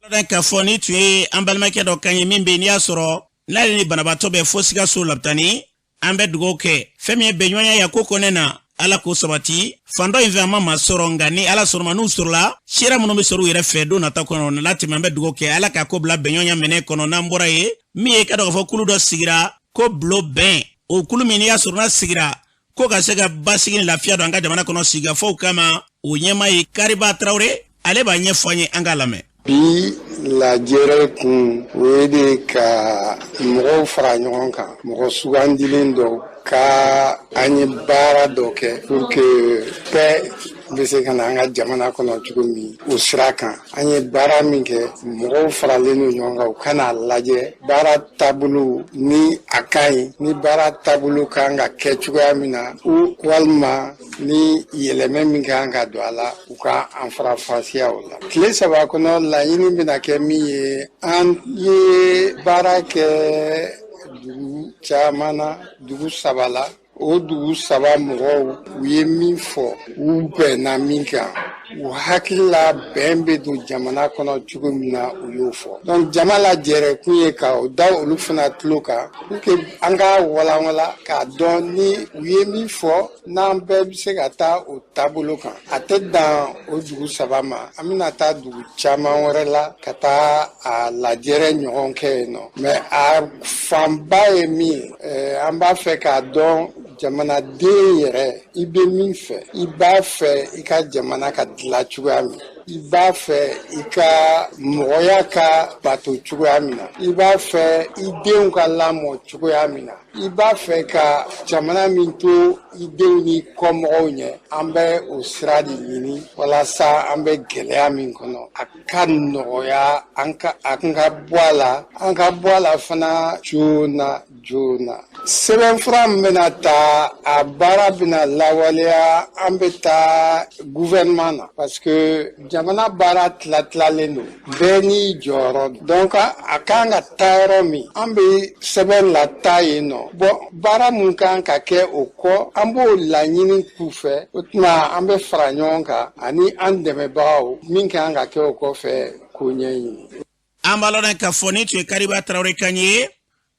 K'a fɔ ni tun ye an balimakɛ dɔ kan ye min bɛ n'i y'a sɔrɔ n'ale ni banabaatɔ bɛ fo Sikaso labitani an bɛ dugawu kɛ fɛn min ye bɛnɲɔgɔnya ya ko kɔnɛ na ala k'o sabati fan dɔ in fɛ an ma sɔrɔ nka ni ala sɔrɔ ma n'u sɔrɔla sira minnu bɛ sɔrɔ u yɛrɛ fɛ don nata kɔnɔ na latɛmɛ an bɛ dugawu kɛ ala k'a ko bila bɛnɲɔgɔnya minɛ kɔnɔ n'an bɔra ye min ye ka dɔn k'a fɔ kulu dɔ sigira ko bulo bɛn o kulu min n'i y'a sɔrɔ n'a sigira ko ka se ka basigi ni lafiya don an ka jamana kɔnɔ sigikafɔw kama o ɲɛmaa ye Kariba Tarawele ale b'a ɲɛfɔ an ye an k'a lamɛn. Bi lajɛrɛ kun o ye de ka mɔgɔw fara ɲɔgɔn kan mɔgɔ sugandilen dɔ ka an ye baara dɔ kɛ pour que bɛɛ bɛ se ka na an ka jamana kɔnɔ cogo min o sira kan an ye baara min kɛ mɔgɔw faralen no ɲɔgɔn kan u kana lajɛ baara taabolo ni a ka ɲi ni baara taabolo kan ka kɛ cogoya min na walima ni yɛlɛmɛ min kan ka don a la u ka an farafasiya o la tile 3 kɔnɔ laɲini bɛna kɛ min ye an ye baara kɛ dugu caman na dugu 3 la o dugu 3 mɔgɔw u ye min fɔ u bɛnna min kan u hakili la bɛn bɛ don jamana kɔnɔ cogo min na u y'o fɔ donc jama la jɛrɛ kun ye ka o da olu fana tulo kan pour que an ka walawala k'a dɔn ni u ye min fɔ n'an bɛɛ bɛ se ka taa o taabolo kan a tɛ dan o dugu 3 ma an bɛna taa dugu caman wɛrɛ la ka taa a lajɛrɛ ɲɔgɔn kɛ yen nɔ mais a fanba ye min ye an b'a fɛ k'a dɔn jamanaden yɛrɛ i bɛ min fɛ i b'a fɛ i ka jamana ka dilan cogoya min i b'a fɛ i ka mɔgɔya ka bato cogoya min na i b'a fɛ i denw ka lamɔ cogoya min na i b'a fɛ ka jamana min to i denw ni kɔmɔgɔw ɲɛ an bɛ o sira de ɲini walasa an bɛ gɛlɛya min kɔnɔ a ka nɔgɔya an ka bɔ a la fana joona sɛbɛnfura min bɛna ta a baara bɛna lawaleya an bɛ taa gouvernement na parce que jamana baara tilatilalen don bɛɛ n'i jɔyɔrɔ donc a kan ka taa yɔrɔ min an bɛ sɛbɛn lataa yen nɔ baara mun kan ka kɛ o kɔ an b'o laɲini k'u fɛ o tuma an bɛ fara ɲɔgɔn kan ani an dɛmɛbagaw min kan ka kɛ o kɔfɛ k'o ɲɛɲini. An b'a lɔn k'a fɔ ni tun ye Kariba Tarawele kan ye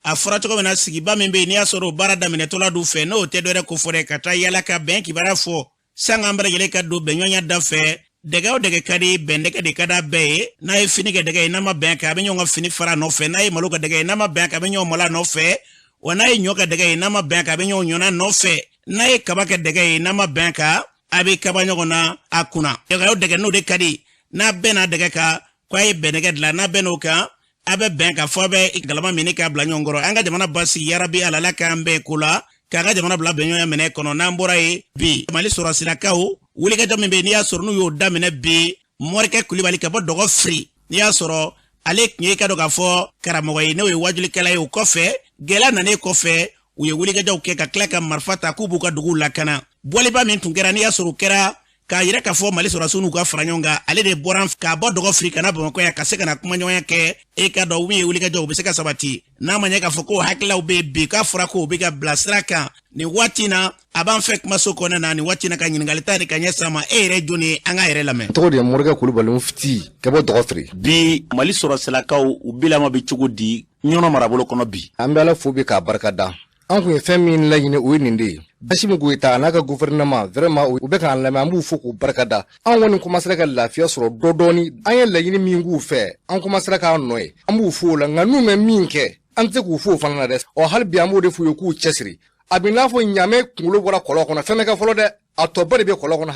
a fɔra cogo min na sigiba min bɛ yen n'i y'a sɔrɔ o baara daminɛtɔla du fɛ n'o tɛ dɔ wɛrɛ ko fɔ dɛ ka taa yala ka bɛn kibaruya fɔ sanga an bɛɛ lajɛlen ka don bɛnɲɔgɔnya da fɛ dɛgɛ o dɛgɛ ka di bɛn dɛgɛ de ka d'a bɛɛ ye n'a ye fini kɛ dɛgɛ ye n'a ma bɛn kan a bɛ ɲɔgɔn ka fini fara nɔfɛ n'a ye malo kɛ dɛgɛ ye n'a ma bɛn kan a bɛ ɲɔgɔn mala nɔfɛ wa n'a ye ɲɔ kɛ dɛgɛ ye n'a ma bɛn kan a bɛ ɲɔgɔn ɲɔna nɔfɛ n'a ye kaba kɛ dɛgɛ ye n'a ma bɛn kan a bɛ kaba ɲɔgɔn na a kunna dɛgɛ o dɛgɛ n'o de ka di n'a bɛn n'a dɛgɛ kan ko a ye bɛn dɛgɛ dilan n'a bɛn n'o kan a bɛ bɛn ka fɔ a bɛ galama minɛ k'a bila ɲɔgɔn kɔrɔ an ka jamana basigi yarabi alala k'an bɛɛ ko la k'an ka jamana bila bɛnɲɔgɔnya minɛ kɔnɔ n'an bɔra ye bi Mali sɔrɔsirakaw wulikajɔ min bɛ yen n'i y'a sɔrɔ n'u y'o daminɛ bi Morikɛ Kulibali ka bɔ Dɔgɔfiri n'i y'a sɔrɔ ale tun ye ka dɔn k'a fɔ karamɔgɔ ye n'o ye wajulikɛla ye o kɔfɛ gɛlɛya nanen kɔfɛ u ye wulikajɔw kɛ ka tila ka marifa ta k'u b'u ka duguw lakana bɔliba min tun kɛra n'i y'a sɔrɔ o kɛra k'a yɛrɛ k'a fɔ Mali sɔrɔsiw n'u ka fara ɲɔgɔn kan ale de bɔra k'a bɔ Dɔgɔfiri ka na Bamakɔ yan ka se ka na kumaɲɔgɔnya kɛ e ka dɔn min ye wulikajɔw u bɛ se ka sabati n'a ma ɲɛ k'a fɔ ko hakililaw bɛ bi k'a fɔra ko u bɛ ka bila sira kan nin waati na a b'an fɛ kumaso kɔnɔ na nin waati na ka ɲininkali ta de ka ɲɛ sama e yɛrɛ jɔnni an ka yɛrɛ lamɛn. tɔgɔ de ye Morikɛ Kulibali fiti ka bɔ Dɔgɔfiri. Bi Mali sɔrɔsilakaw u bilama bɛ cogo di ɲɔnɔ marabolo kɔnɔ bi. An bɛ Ala fo bi k'a barika da an kun ye fɛn min laɲini o ye nin de ye Bassirou Goïta n'a ka gouvernement vraiment u bɛ k'an lamɛn an b'u fo k'u barikada an kɔni commencera ka lafiya sɔrɔ dɔɔni an ye laɲini min k'u fɛ an commencera k'a nɔ ye an b'u fo o la nka n'u mɛ min kɛ an tɛ k'u fo o fana na dɛ hali bi an b'o de f'u ye k'u cɛsiri a bɛ n'a fɔ ɲaamɛ kunkolo bɔra kɔlɔn kɔnɔ fɛn bɛ kɛ fɔlɔ dɛ a tɔba de bɛ kɔlɔn kɔnɔ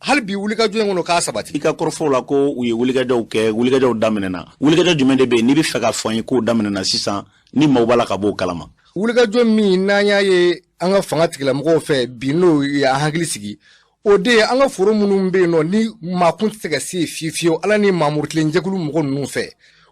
hali bi wulikajɔ in kɔnɔ k'a sabati i ka kɔrɔfɔw la ko u ye wulikajɔw kɛ wulikajɔw daminɛna wulikajɔ jumɛn de bɛ yen n'i bɛ fɛ ka fɔ an ye k'o daminɛna sisan ni maaw b'a la ka bɔ o kalama wulikajɔ min n'an y'a ye an ka fanga tigilamɔgɔw fɛ bi n'o ye an hakili sigi o de ye an ka foro minnu bɛ yen nɔ ni maa kun tɛ se ka se fiyewu ala ni maamuru kelen jɛkulu mɔgɔ ninnu fɛ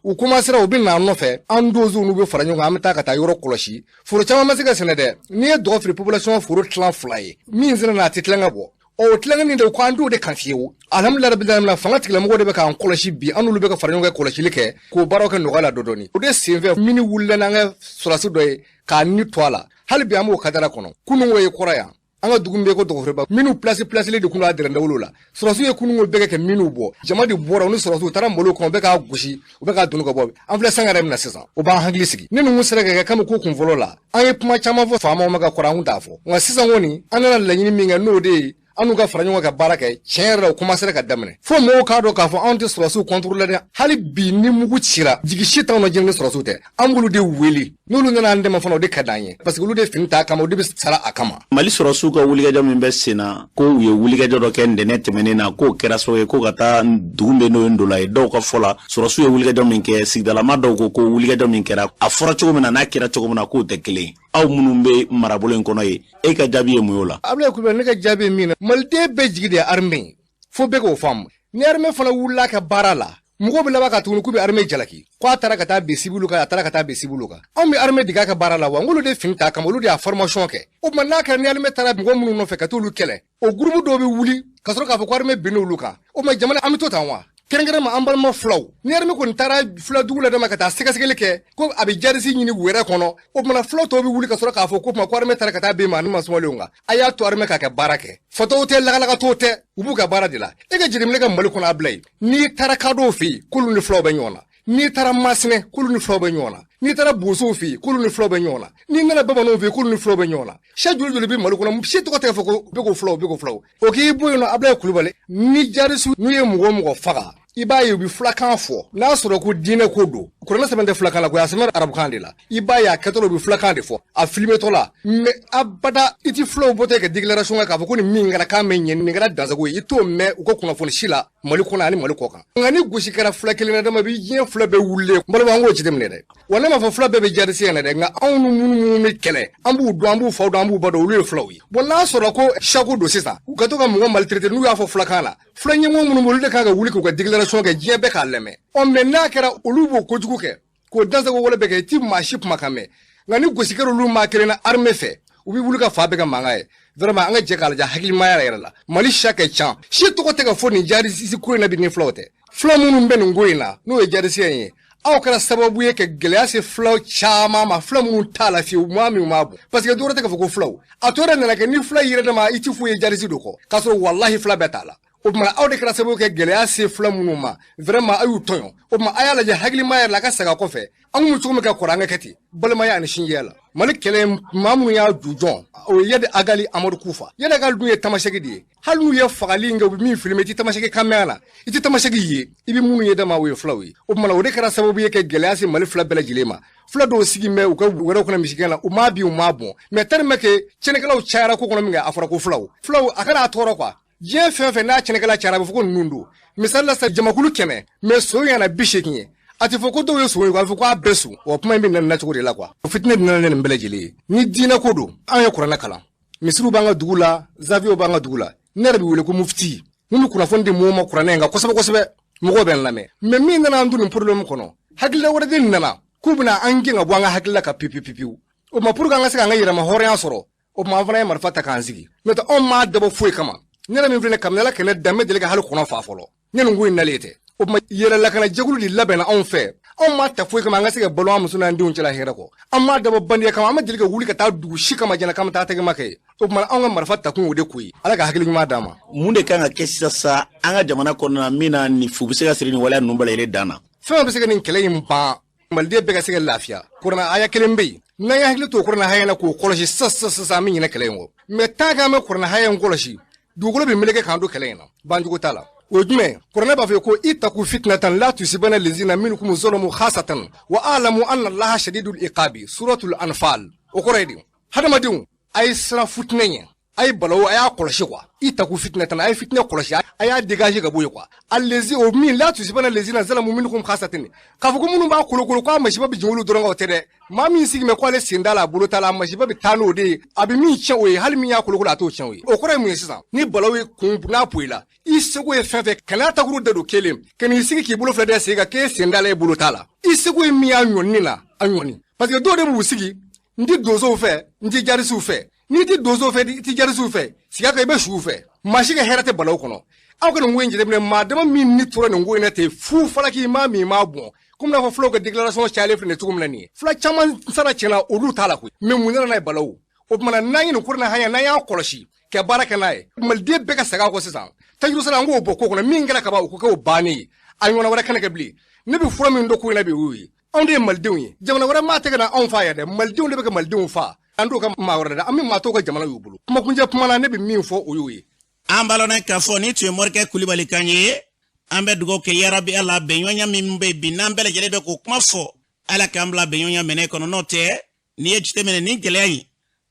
u commencera u bɛ na nɔfɛ an donsow n'u bɛ fara ɲɔgɔn kan an bɛ taa ka taa yɔrɔ kɔlɔsi foro caman ma se ka sɛnɛ dɛ n'i ye dɔgɔfiri population foro tilan 2 ye min sɛnɛ na a tɛ tilan ka bɔ o tilaŋani de ko an t'o de kan fiyewu alhamdulilayi rabbil alamin fanga tigilamɔgɔw de bɛ k'an kɔlɔsi bi an n'olu bɛ ka fara ɲɔgɔn kan kɔlɔsili kɛ k'o baaraw kɛ nɔgɔya la dɔɔni o de senfɛ mini wulila n'an ka sɔrɔdasi dɔ ye k'a ni to a la hali bi an b'o kadara kɔnɔ kunungo ye kɔrɔ yan an ka dugu min bɛ ko dɔgɔfiriba minnu pilasilen de kun don a dɛrɛndawolo la sɔrɔdasiw ye kunungo bɛɛ kɛ minnu bɔ jama de bɔra u ni sɔrɔdasiw u taara malo kɔnɔ u bɛ k'a gosi u bɛ k'a dunu ka bɔ an filɛ sanga yɛrɛ min na sisan o b'an hakili sigi ne ninnu sera ka kɛ kami ko kun fɔlɔ la an ye kuma caman fɔ faamaw ma ka kɔrɔ an kun t'a fɔ nka sisan kɔni an nana laɲini min kɛ n'o de ye an n'u ka fara ɲɔgɔn ka baara kɛ tiɲɛ yɛrɛ la u commencera ka daminɛ fo mɔgɔw k'a dɔn k'a fɔ anw tɛ sɔrɔdasiw contrôler dɛ hali bi ni mugu cira jigi si t'anw na jɛn ni sɔrɔdasiw tɛ an b'olu de wele n'olu nana an dɛmɛ fana o de ka d'an ye parce que olu de fini t'a kama o de bɛ sara a kama mali sɔrɔdasiw ka wulikajɔ min bɛ sen na ko u ye wulikajɔ dɔ kɛ ntɛnɛn tɛmɛnen na k'o kɛra sababu ye ko ka taa dugu bɛ n'o ye ndola ye dɔw ka fɔ la sɔrɔdasiw ye wulikajɔ min kɛ sigidalama dɔw ko wulikajɔ min kɛra a fɔra cogo min na n'a kɛra cogo min na k'o tɛ kelen ye aw minnu bɛ marabolo in kɔnɔ ye e ka jaabi ye mun y'o la Abdoulaye Kulibali ne ka jaabi ye min na maliden bɛɛ jigi de ye armée fo bɛɛ k'o faamu ni armée fana wulila ka baara la mɔgɔw bɛ laban ka tuguni k'u bɛ armée jalaki ko a taara ka taa bin sibiliw kan a taara ka taa bin sibiliw kan anw bɛ armée dege a ka baara la wa n k'olu de fini t'a kama olu de y'a formation kɛ o tuma n'a kɛra ni armée taara mɔgɔ minnu nɔfɛ ka t'olu kɛlɛ o groupe dɔw bɛ wuli ka sɔrɔ k'a fɔ ko armée binna olu kan o tuma jamana an bɛ to tan wa kɛrɛnkɛrɛnma an balima filaw ni armée kɔni taara fila dugu la dama ka taa sɛgɛsɛgɛli kɛ ko a bɛ jarisi ɲini wɛrɛ kɔnɔ o tuma filaw tɔw bɛ wuli ka sɔrɔ k'a fɔ ko tuma ko armée taara ka taa bin ma ani masumalenw kan a y'a to armée k'a kɛ baara kɛ fatɔw tɛ lagalagatɔw tɛ u b'u ka baara de la e ka jateminɛ kɛ mali kɔnɔ Abdoulaye n'i taara kadɔw fɛ yen k'olu ni filaw bɛ ɲɔgɔn na n'i taara Masinɛ k'olu ni filaw bɛ ɲɔgɔn na n'i taara bosow fɛ yen k'olu ni filaw bɛ ɲɔgɔn na n'i nana bamananw fɛ yen k'olu ni filaw bɛ ɲɔgɔn na sɛ joli joli bɛ mali kɔnɔ si tɔgɔ tɛ fɔ ko bɛ ko filaw o k'i bɔ yen nɔ Abdoulaye Kulibali ni jarisiw n'u ye mɔgɔ faga i b'a ye u bɛ filakan fɔ n'a sɔrɔ ko diinɛ ko don kuranɛ sɛbɛn tɛ filakan la ko a sɛbɛn arabukan de la i b'a ye a kɛtɔ u bɛ filakan de fɔ a filimetɔ la mɛ abada i ti filaw bɔtɔ ka déclaration kɛ k'a fɔ ko nin min kɛra k'a mɛ ɲɛ nin kɛra dansago ye i t'o mɛn u ka kunnafoni si la mali kɔnɔ ani mali kɔ kan nka ni gosi kɛra fila kelen na dama bi diɲɛ fila bɛɛ wulilen n balimaw an k'o jateminɛ dɛ wa ne m'a fɔ fila bɛɛ bɛ jarisi yan dɛ nka anw ni minnu bɛ kɛlɛ an b'u dɔn an b'u faw dɔn an b'u ba dɔn olu ye filaw ye bon n'a sɔrɔ ko sako don sisan u ka to ka mɔgɔ maltraiter n'u y'a fɔ filakan la fila ɲɛmɔgɔ minnu bolo de kan ka wuli k'u ka déclaration kɛ diɲɛ bɛɛ k'a lamɛn mɛ n'a kɛra olu b'o kojugu kɛ k'o dansago wale bɛɛ kɛ i ti maa si kuma kan mɛn nka ni gosikɛra olu maa kelen na armée fɛ u bɛ wuli ka fa bɛɛ ka mankan ye vraiment an ka jɛ k'a lajɛ hakilimaya yɛrɛ la mali siya ka ca si tɔgɔ tɛ ka fɔ nin jarisi ko in na bi ni filaw tɛ fila minnu bɛ nin ko in na n'o ye jarisiya in ye aw kɛra sababu ye ka gɛlɛya se filaw caman ma fila minnu t'a la fiyewu maa min m'a bɔ parce que dɔwɛrɛ tɛ ka fɔ ko filaw a tɔ yɛrɛ nana kɛ ni fila yɛrɛ dama i ti foyi ye jarisi do kɔ k'a sɔrɔ walahi fila bɛɛ t'a la o tuma aw de kɛra sababu kɛ gɛlɛya se fila minnu ma vraiment a y'u tɔɲɔ o tuma a y'a lajɛ hakilimaya yɛrɛ la a ka segin a kɔfɛ an kun cogo min ka kɔrɔ an ka kɛ ten balimaya ani sinjiya la mali kɛlɛ maa minnu y'a jujɔn o ye Yadi Agali Amadu Kufa Yadi Agali dun ye tamasɛki de ye hali n'u ye fagali in kɛ u bɛ min filmer i ti tamasɛki kan mɛn a la i ti tamasɛki ye i bɛ minnu ye dama o ye filaw ye o tuma o de kɛra sababu ye ka gɛlɛya se mali fila bɛɛ lajɛlen ma fila dɔw sigi mɛ u ka wɛrɛw kɔnɔ misigɛn la u m'a bin u m'a bɔn mɛ tellement que tiɲɛnikɛlaw cayara ko kɔnɔ min kɛ a fɔra ko filaw a kana a tɔɔrɔ quoi diɲɛ fɛn fɛn n'a tiɲɛnikɛla cayara a bɛ fɔ ko ninnu don misali la sa jamakulu 100 mɛ so ɲɛna 80 ye a ti fɔ ko dɔw ye so ye a bɛ fɔ ko a bɛɛ so o kuma in bɛ na cogo de la quoi o fitinɛ dina ne nin bɛɛ lajɛlen ye ni diinɛ ko don an ye kuranɛ kalan misiriw b'an ka dugu la zaviyo b'an ka dugu la ne yɛrɛ bɛ wele ko mufti min bɛ kunnafoni di mɔgɔw ma kuranɛ in kan kosɛbɛ kosɛbɛ mɔgɔw bɛ n lamɛn mɛ min nana an dun nin problème kɔnɔ hakilila wɛrɛ de nana k'u bɛna an gɛn ka bɔ an ka hakilila ka pewu o tuma pour que an ka se k'an ka yɛrɛma hɔrɔnya sɔrɔ o tuma an fana ye marifa ta k'an sigi n'o tɛ anw m'a dabɔ foyi kama ne yɛrɛ min filɛ kabini ala kɛlɛ danbe deli ka hali kɔnɔ fa fɔlɔ ne nin ko in nalen tɛ o tuma yɛrɛ lakana jɛkulu de labɛnna anw fɛ anw m'a ta foyi kama an ka se ka balo an muso n'an denw cɛla hɛrɛ kɔ an m'a dabɔ bandiya kama an ma deli ka wuli ka taa dugu si kama jɛnɛ k'an bɛ taa tɛgɛma kɛ o tuma an ka marifa takun o de ko ye ala ka hakili ɲuman d'an ma mun de kan ka kɛ sisan sa an ka jamana kɔnɔna min na ni fu bɛ se ka siri nin waleya ninnu bɛɛ lajɛlen dan na fɛn bɛ se ka nin kɛlɛ in ban maliden bɛɛ ka se ka lafiya kuranɛ aya kelen bɛ yen na ya hakili to kurna haya na ko koloshi sassa min yana kelen wo me taga me kurna haya koloshi dugolo be meleke kando kelen na banjugo tala وجمع قرنا بفيكو إتقوا فتنة لا تصيبن الذين منكم ظلموا خاصة وأعلموا أن الله شديد العقاب سورة الأنفال وقرأي هذا ما ديو أي سنا فتنة أي بلو أي قلشوا إتقوا فتنة أي فتنة قلشة أي دجاجة كبويوا الذي ومين لا تصيبن الذين ظلموا منكم خاصة كفكم منهم بقولوا كلوا ما شباب بيجولوا درنا وتره ما مين سيجي مقالة سندالا بقولوا تلا ما شباب بتانو دي أبي مين شوي هل مين يأكلوا أتو شوي وقرأي مين سام نبلو كومبنا بويلا isego efefe kana takuru dedo kelim kani isigi ki bulo flede siga ke sendale bulo tala isego mi anyoni na anyoni parce que do de musigi ndi dozo fe ndi jarisu fe ni ti dozo fe ti jarisu fe siga ka be shu fe mashiga herate balaw kono aw ko ngwenje de ma dama min ni turo ngo ina te fu fala ki ma mi ma bon comme na fa flo ko déclaration chale fne tukum na ni fla chaman sara chena olu tala ko me munana na balaw o mana nayi no kurna hanya na ya koloshi ke baraka nae mal de be ka saga ko sisan tajiru sala ngo boko ko min ngala ka ba ko bani ayona wara kana gabli ne bi fura min do ko na be wi on de mal dewi jamana wara ma te kana on fa ya de mal dewi de be ka mal dewi fa ando ka ma wara da ami ma to ko jamana yubulu kuma kunje pumana ne bi min fo o wi ambalona ka fo ni tu morke kulibali kanye ambe dugo ke yarabi ala benyonya mimbe binambele jele be ko kuma fo ala kambla benyonya mene kono note ni ejite mene ni geleyi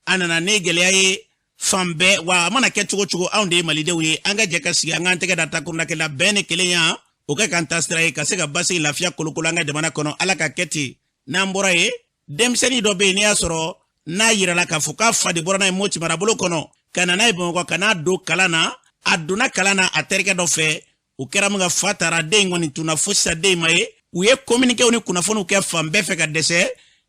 anana ni geleyi fambe wa mana ke chugo aunde malide wi anga jeka si anga tege data kurna ke la bene kelenya o ka kanta stray ka se ga basi lafia kolokolo anga de mana kono ala ka keti na mbora ye demseni do be ni asoro na yira la ka fuka fadi bora na moti marabolo kono kana na ibon ko kana do kalana aduna kalana aterke do fe o kera mga fatara de ngoni tuna fossa de maye uye communique oni kuna fonu ke fambe fe ka dese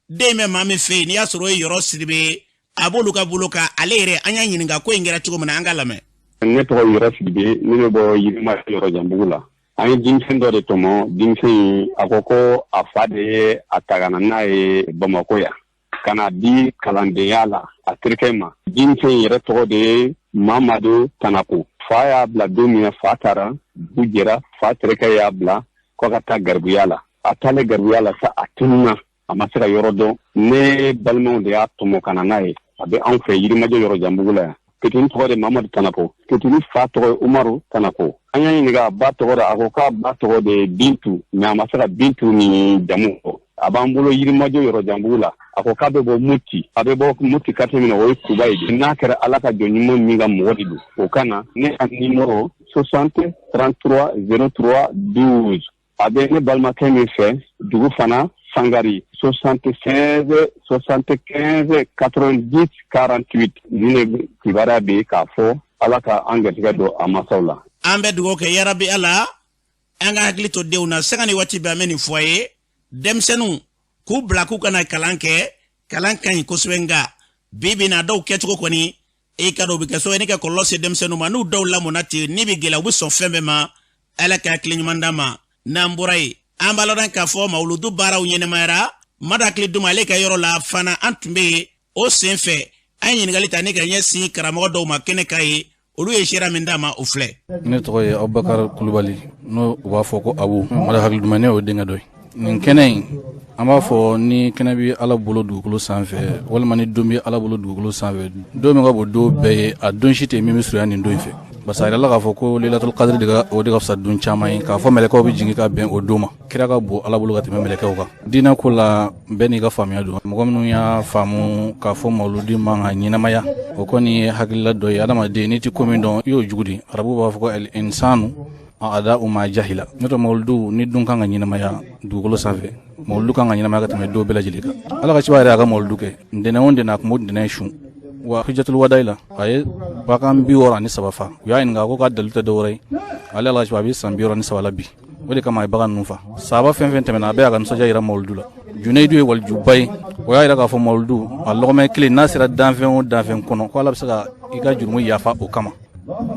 de me mame fe ni asoro yoro siribe aboluka buluka alere anya nyininga ko ingera chugo mana angalame ne to yoro sibe ni bo yima yoro jambula ani jinsen do de tomo jinsen akoko afade atagana nae Bamako ya kana di kalande yala atrikema jinsen yere to de Mamadu Tanako faya bla domina fatara bujera fatreka ya bla ko kata garbuyala atale garbuyala sa atunna amasira yorodo ne balmo de atomo kana nae abe an fe yiri majo yoro jambugula ketun to de Mamadu Tanako ketun fa to Umaru Tanako anya ni ga ba to da akoka ba to de Bintu na masira Bintu ni jamu abambulo yiri majo yoro jambugula akoka be bo muti abe bo muti katemi no kubaidi na kara alaka jonyimo minga modidu okana ne an numero 60 33 03 12 abe ne balma kemi fe dugu fana Sangari 76 75 90 48 ni kibara be ka fo alaka angetiga do amasola ambe dugo ke yarabi ala anga haklito deuna sagani wati be ameni foye demsenu ku blaku kana kalankan ko swenga bibi na do ketuko koni e kado bi keso eni ka kolose demsenu manu do lamonati ni bi gela bu son fembe ma alaka klinyumandama namburai ambalodan ka fo mauludu bara unyene mara madakli duma leka yoro la fana antumbe o senfe anyi ngalita ne ganye si karamo do makene kai olu ye shira mindama ofle ne to ye Abubakar Kulubali no wa foko abu mala hakli duma ne o dinga doy nin kenen amba fo ni kenabi ala bolo dugukolo sanfe wala mani dombi ala bolo dugukolo sanfe do mi ngabo do be a don shite mi misru yani ndo infe basayra la gafo ko lilatul qadr diga o diga fsa dun chamay ka fo meleko bi jingi ka ben o doma kira ka bo ala bolo gati meleko ka dina ko la beni ga famiya do mo gomnu ya famu ka fo mauludi manga nyina maya o koni hakilla do ya dama de ni ti komi don yo jugudi arabu ba fo ko al insanu ada uma jahila noto mauludu ni dun kan nyina maya dugukolo sanfe mauludu kan nyina maya ka do bela jilika ala ka ciba ga mauludu ke ndene wonde na ko modne shu wa hujjatul wadaila ay bakam bi wora ni sabafa ya inga ko ka daluta dore ala la ciba bi sam bi wora ni sabala bi wode kama bagan nufa saba fen temena be aga soja ira mauludu la junaydu wal jubay wa ira ka fo mauludu allo me kile nasira danfen kono ko ala bisa iga jurmu yafa o kama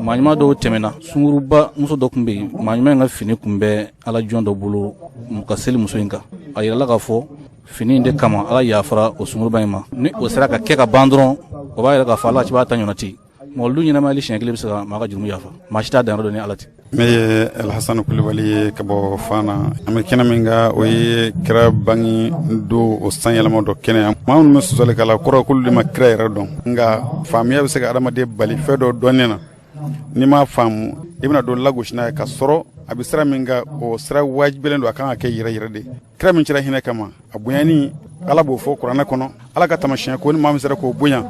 manyuma do temena sunguruba muso do kumbe manyuma nga fini kumbe ala jondo bulu mukaseli muso inka ayira la ka fo fini inde kama ala yafara o sunguruba ima ni o sera ka keka bandron o ba ira ka fala ci ba tanyonati moldu nyina mali shen kile bisa ma ka jurmu yafa mashita dan do ni alati me El Hassan Kulibali kabo fana ame kena minga oye kira bangi do o sanyalama do kene ma on me sosole kala koro kulli ma kira radon nga famiya be se ga adama de bali fedo donena ni ma famu ibna do lagosh na ka soro abisra minga o sra wajibelen do akan ake yire de kira min cira hina kama abuyani ala bo fo qur'ana kono ala ka tamashin ko ni ma misra ko bunya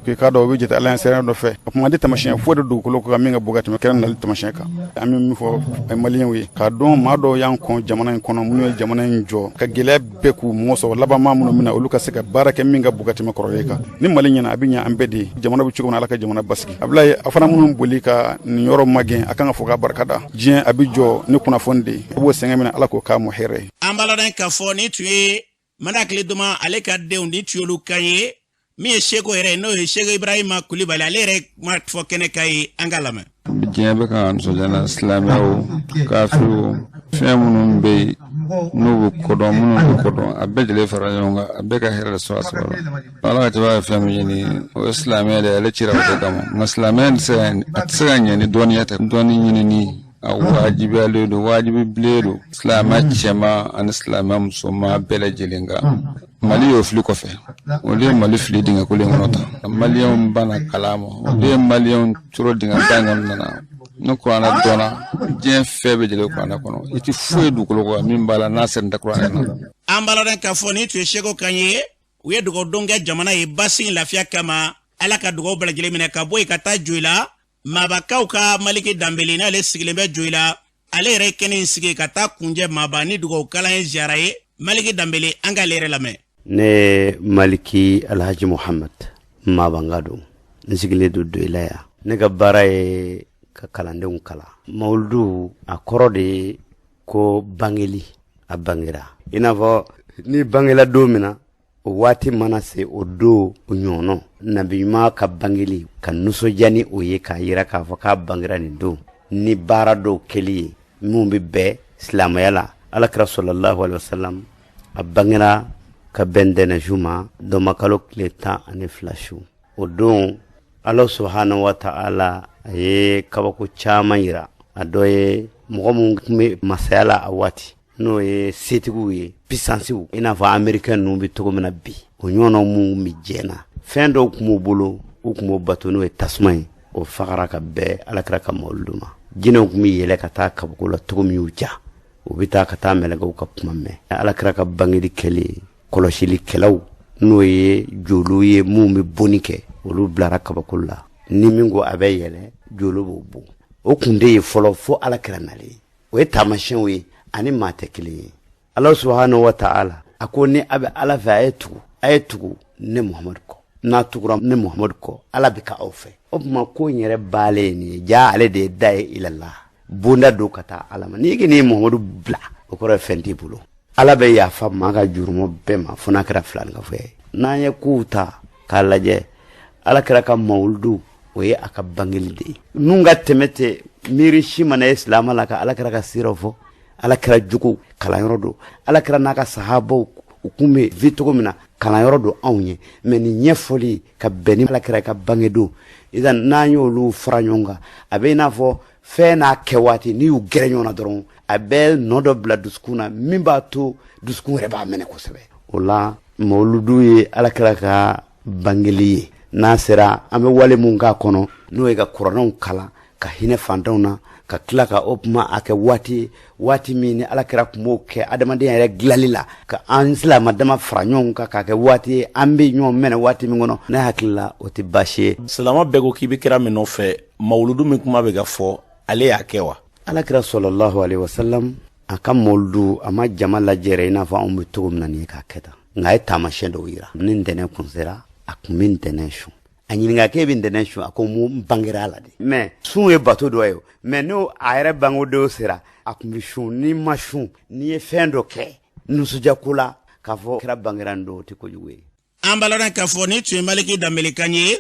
ke ka do wije ta ala sera do fe kuma de tamashin fo do ko ko minga bugati ma kiran na tamashin ka ami mi fo ay malien wi ka don ma do yan kon jamana kono mun jamana jo ka gele be ku moso laba ma mun mina oluka sika baraka minga bugati ma korole ka ni malien na abinya ambedi jamana bu cikuna ala ka jamana baski ablay afana mun bolika ni yoro magen akan fo ka barkada jien abijo ni kuna fonde bo sengamina ala ko ka mo here ambala den ka fo ni tuye manakle duma ale ka de undi tuyolu kanye mi e sheko ere no e sheko Ibrahima Kulibali ale re mat fo kene kay angalama bien be kan so jana islamio kafu femunum be no ko do mun ko do abedele faranonga abeka hera so aso ala ta ba femu ni o islamia de ale chira ko dama muslimen sen atsanya ni doniyata doni ni wajibi aledo wajibi bledo islama chema an islama musoma bela jelinga mali yo fli ko fe ole mali fli dinga ko le nota mali on bana kalamo ole mali on turo dinga bangam nana no ko ana dona je febe jele ko ana kono iti fue du ko min bala nasir nda ko ana ambala den ka foni tu shego kanye we dugo donga jamana e basin lafia kama ala ka dugo bala jele mina ka boy ka ta juila mabakau ka maliki dambele na le sigilembe joila ale rekeni sigi kata kunje mabani dugo kala en jaraye maliki dambele anga lere lame ne maliki alhaji muhammad mabangado nsigile do ilaya ne ga baraye ka kalande kala mauldu akorode ko bangeli abangira inavo ni bangela domina wati mana se odo onyono nabima ka bangeli ka nuso jani oye ka yira ka fa ka bangira ni do ni barado keli mumbi be islamayala alakra sallallahu alaihi wasallam abangira ka bendena juma do makalo kleta ane flashu odo Allah subhanahu wa ta'ala ye kabako chama yira adoye mogomu masala awati no ye setigu ye puissance wu ina fa americain no bi togo mena bi onyono mu mi jena fendo kumo bolo o kumo bato no e tasmay o fagara ka be alakra ka molduma jino kumi yele kata ka ko la togo mi uja o bita kata melega ka pumamme alakra ka bangidi kele koloshili kelaw no ye jolo ye mu mi bonike olu blara ka bakulla ni mingo abe yele jolo bo o kunde ye folo fo alakra nali o tamashin we ani matekili Allah subhanahu wa ta'ala akoni abe ala fa ayetu ne Muhammad ko na tukura ne Muhammad ko ala bika ofe obma ko nyere bale ni ja ale de dai ila Allah bunda do kata alama ni gini Muhammad bla ko re fendi bulo ala be ya fa maga jurmo bema funa kra flan ga fe na ye kuta kalaje ala kra ka mauldu oye aka bangilde nunga temete miri shima na islam ala ka ala kra ka sirofo ala kira jugu kalanyoro do ala kira naka sahabo ukume vitogo mina kalanyoro do awnye meni nyefoli ka beni ala kira ka bangedo idan nanyo lu franyonga abe nafo fe na kewati ni u gerenyona doron abe nodo bla duskuna mimba to duskun reba mene ko sebe ola moludu ye ala kira ka bangeli nasera ame wale munga kono no e ga qur'an kala ka hine fandona ka klaka opma ake wati mini ala kira kumo ke adamade yere glalila ka ansla madama franyon ka ke wati ambi nyon mena wati mingono na hakilla oti bashe salama bego kibi kira meno fe mauludu min kuma be ga fo ale yakewa ala kira sallallahu alaihi wasallam aka mauludu ama jamala jere ina fa umbi tugum nani ka keta ngai tamashendo wira nindene kunsera akumin teneshu anyinga ke bin deneshu akomu bangira la de mais sun e bato do yo mais no ayre bango do sera akumishun ni mashun ni fendo ke nusuja kula kafo kira bangirando tiko juwe ambalana kafo ni tu maliki damelikanye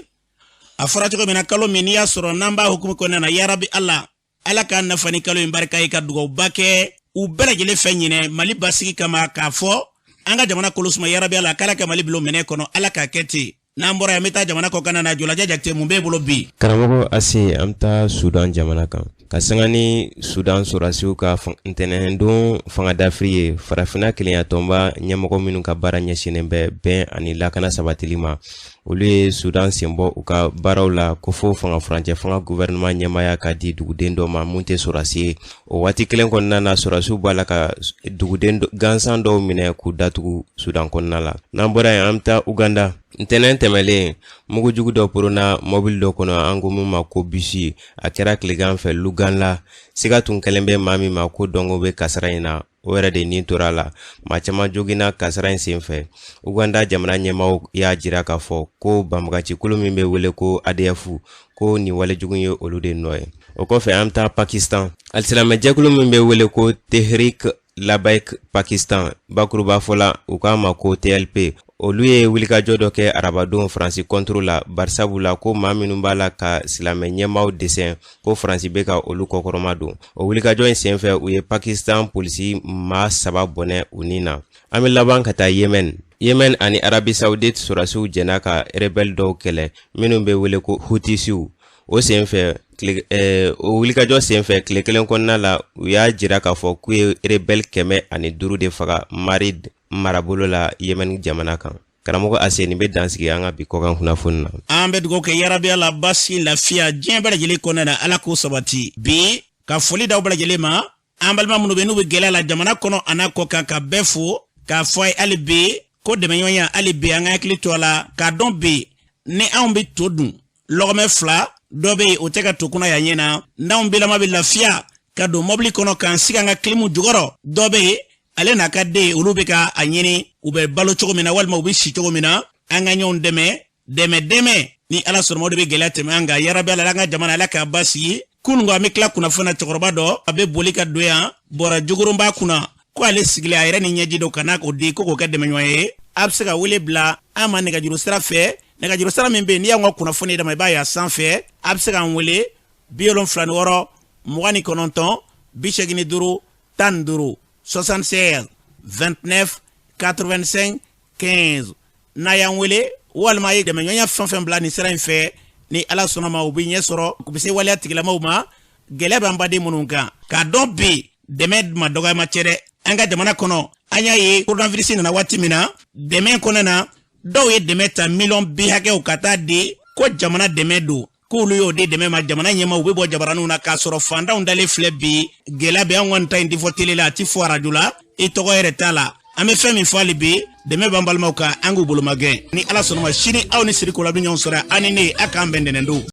afara ko mena kalo minia soro namba hukumu ko na ya rabbi allah ala kan nafani kalo imbarka e kadugo bake u belajele fenyine mali basiki kama kafo anga jamana kolusuma ya rabbi allah kala ka mali bilo mene kono ala ka keti nambora ya meta jamana ko kana na jula jakte mumbe bolo bi karamoko asi amta Sudan jamana kan ka sanga ni Sudan sorasiw ka ntɛnɛn don fanga dafiri ye farafina kelenya tɔnba ɲɛmɔgɔ minnu ka baara ɲɛsinnen bɛ bɛn ani lakana sabatili ma olu ye Sudan senbɔ u ka baaraw la ko fo fanga furancɛ fanga gouvernement ɲɛmaya ka di duguden dɔ ma mun tɛ sorasi ye o waati kelen kɔnɔna na sorasiw b'a la ka duguden gansan dɔw minɛ k'u datugu Sudan kɔnɔna la n'an bɔra yen an bɛ taa Uganda ntɛnɛn tɛmɛlen mugujugu dɔ porona mobile dɔ kɔnɔ an ko mun ma ko bisi a kɛra tilegan fɛ Lugan la siga tun kɛlen bɛ maa min ma ko dɔnko bɛ kasara in na o yɛrɛ de nin tora la maa caman jogina kasara in senfɛ Uganda jamana ɲɛmaaw y'a jira k'a fɔ ko banbagacikulu min bɛ wele ko ADF ko nin walejugu ye olu de nɔ ye o kɔfɛ an bɛ taa Pakistan alisilamɛjɛkulu min bɛ wele ko Tehrik Labaik Pakistan bakuruba fɔla u k'a ma ko TLP olu ye wulikajɔ dɔ kɛ arabadon Faransi contre la barisabula ko maa minnu b'a la ka silamɛ ɲɛmaaw dɛsɛ ko Faransi bɛ ka olu kɔkɔrɔma don o wulikajɔ in senfɛ u ye Pakistan polisi maa 3 bɔnɛ u ni na an bɛ laban ka taa Yemen ani Arabi Saoudite sorasiw jɛna ka rebelle dɔw kɛlɛ minnu bɛ wele ko Houthisiw o senfɛ o wulikajɔ senfɛ tile kelen kɔnɔna la u y'a jira k'a fɔ k'u ye rebelle 105 de faga Marid marabolo la Yemen jamana kan karamɔgɔ Aseni bɛ dansigi an ka bi kɔkan kunnafoni na an bɛ dugawu kɛ yarabiya la basi lafiya diɲɛ bɛɛ lajɛlen kɔnɔna na ala k'o sabati bi ka foli d'aw bɛɛ lajɛlen ma an balima minnu bɛ n'u bɛ gɛlɛya la jamana kɔnɔ a n'a kɔ kan ka bɛɛ fo k'a fɔ a ye hali bi ko dɛmɛɲɔgɔnya hali bi an ka hakili to a la k'a dɔn bi ni anw bɛ to dun lɔgɔmɛ 2 dɔ bɛ yen o tɛ ka to kunna yan ɲɛ na n'anw bilama bɛ lafiya ka don mobili kɔnɔ k'an sigi an ka kilimu jukɔrɔ dɔ bɛ yen ale n'a ka den olu bɛ ka a ɲini u bɛ balo cogo min na walima u bɛ si cogo min na an ka ɲɔgɔn dɛmɛ ni ala sɔrɔmaw de bɛ gɛlɛya tɛmɛ an kan yarabi ala an ka jamana ala k'a basigi kunungo an bɛ tila kunnafoni cɛkɔrɔba dɔ a bɛ boli ka don yan bɔra jogoronba kunna ko ale sigilen a yɛrɛ ni ɲɛji dɔ kana o di ko k'o kɛ dɛmɛɲɔgɔn ye a bɛ se ka wele bila an ma nɛgɛjuru sira fɛ nɛgɛjuru sira min bɛ yen n'i y'an ka kunnafoni dama i b'a ye a sanfɛ a bɛ se k'an wele 76 29 85 15 76 29 85 15 n'a y'an wele walima ye dɛmɛɲɔgɔnya fɛn fɛn bila nin sira in fɛ ni ala sɔnna ma u bɛ ɲɛ sɔrɔ u bɛ se waleya tigilamaw ma gɛlɛya b'an baden minnu kan k'a dɔn bi dɛmɛ ma dɔgɔyama cɛ dɛ an ka jamana kɔnɔ an y'a ye coronavirus nana waati min na dɛmɛ kɔnɔna na dɔw ye dɛmɛ ta miliyɔn bi hakɛw ka taa di ko jamana dɛmɛ don k'olu y'o de dɛmɛ ma jamana ɲɛma u bɛ bɔ jabaraniw na k'a sɔrɔ fantanw dalen filɛ bi gɛlɛya bɛ an kɔni ta in di fɔ tele la a ti fɔ arajo la i tɔgɔ yɛrɛ t'a la an bɛ fɛn min fɔ hali bi dɛmɛ b'an balimaw kan an k'u bolomagɛn ni ala sɔnna ma sini aw ni sirikola bɛ ɲɔgɔn sɔrɔ an ni ne a k'an bɛn dɛnɛn don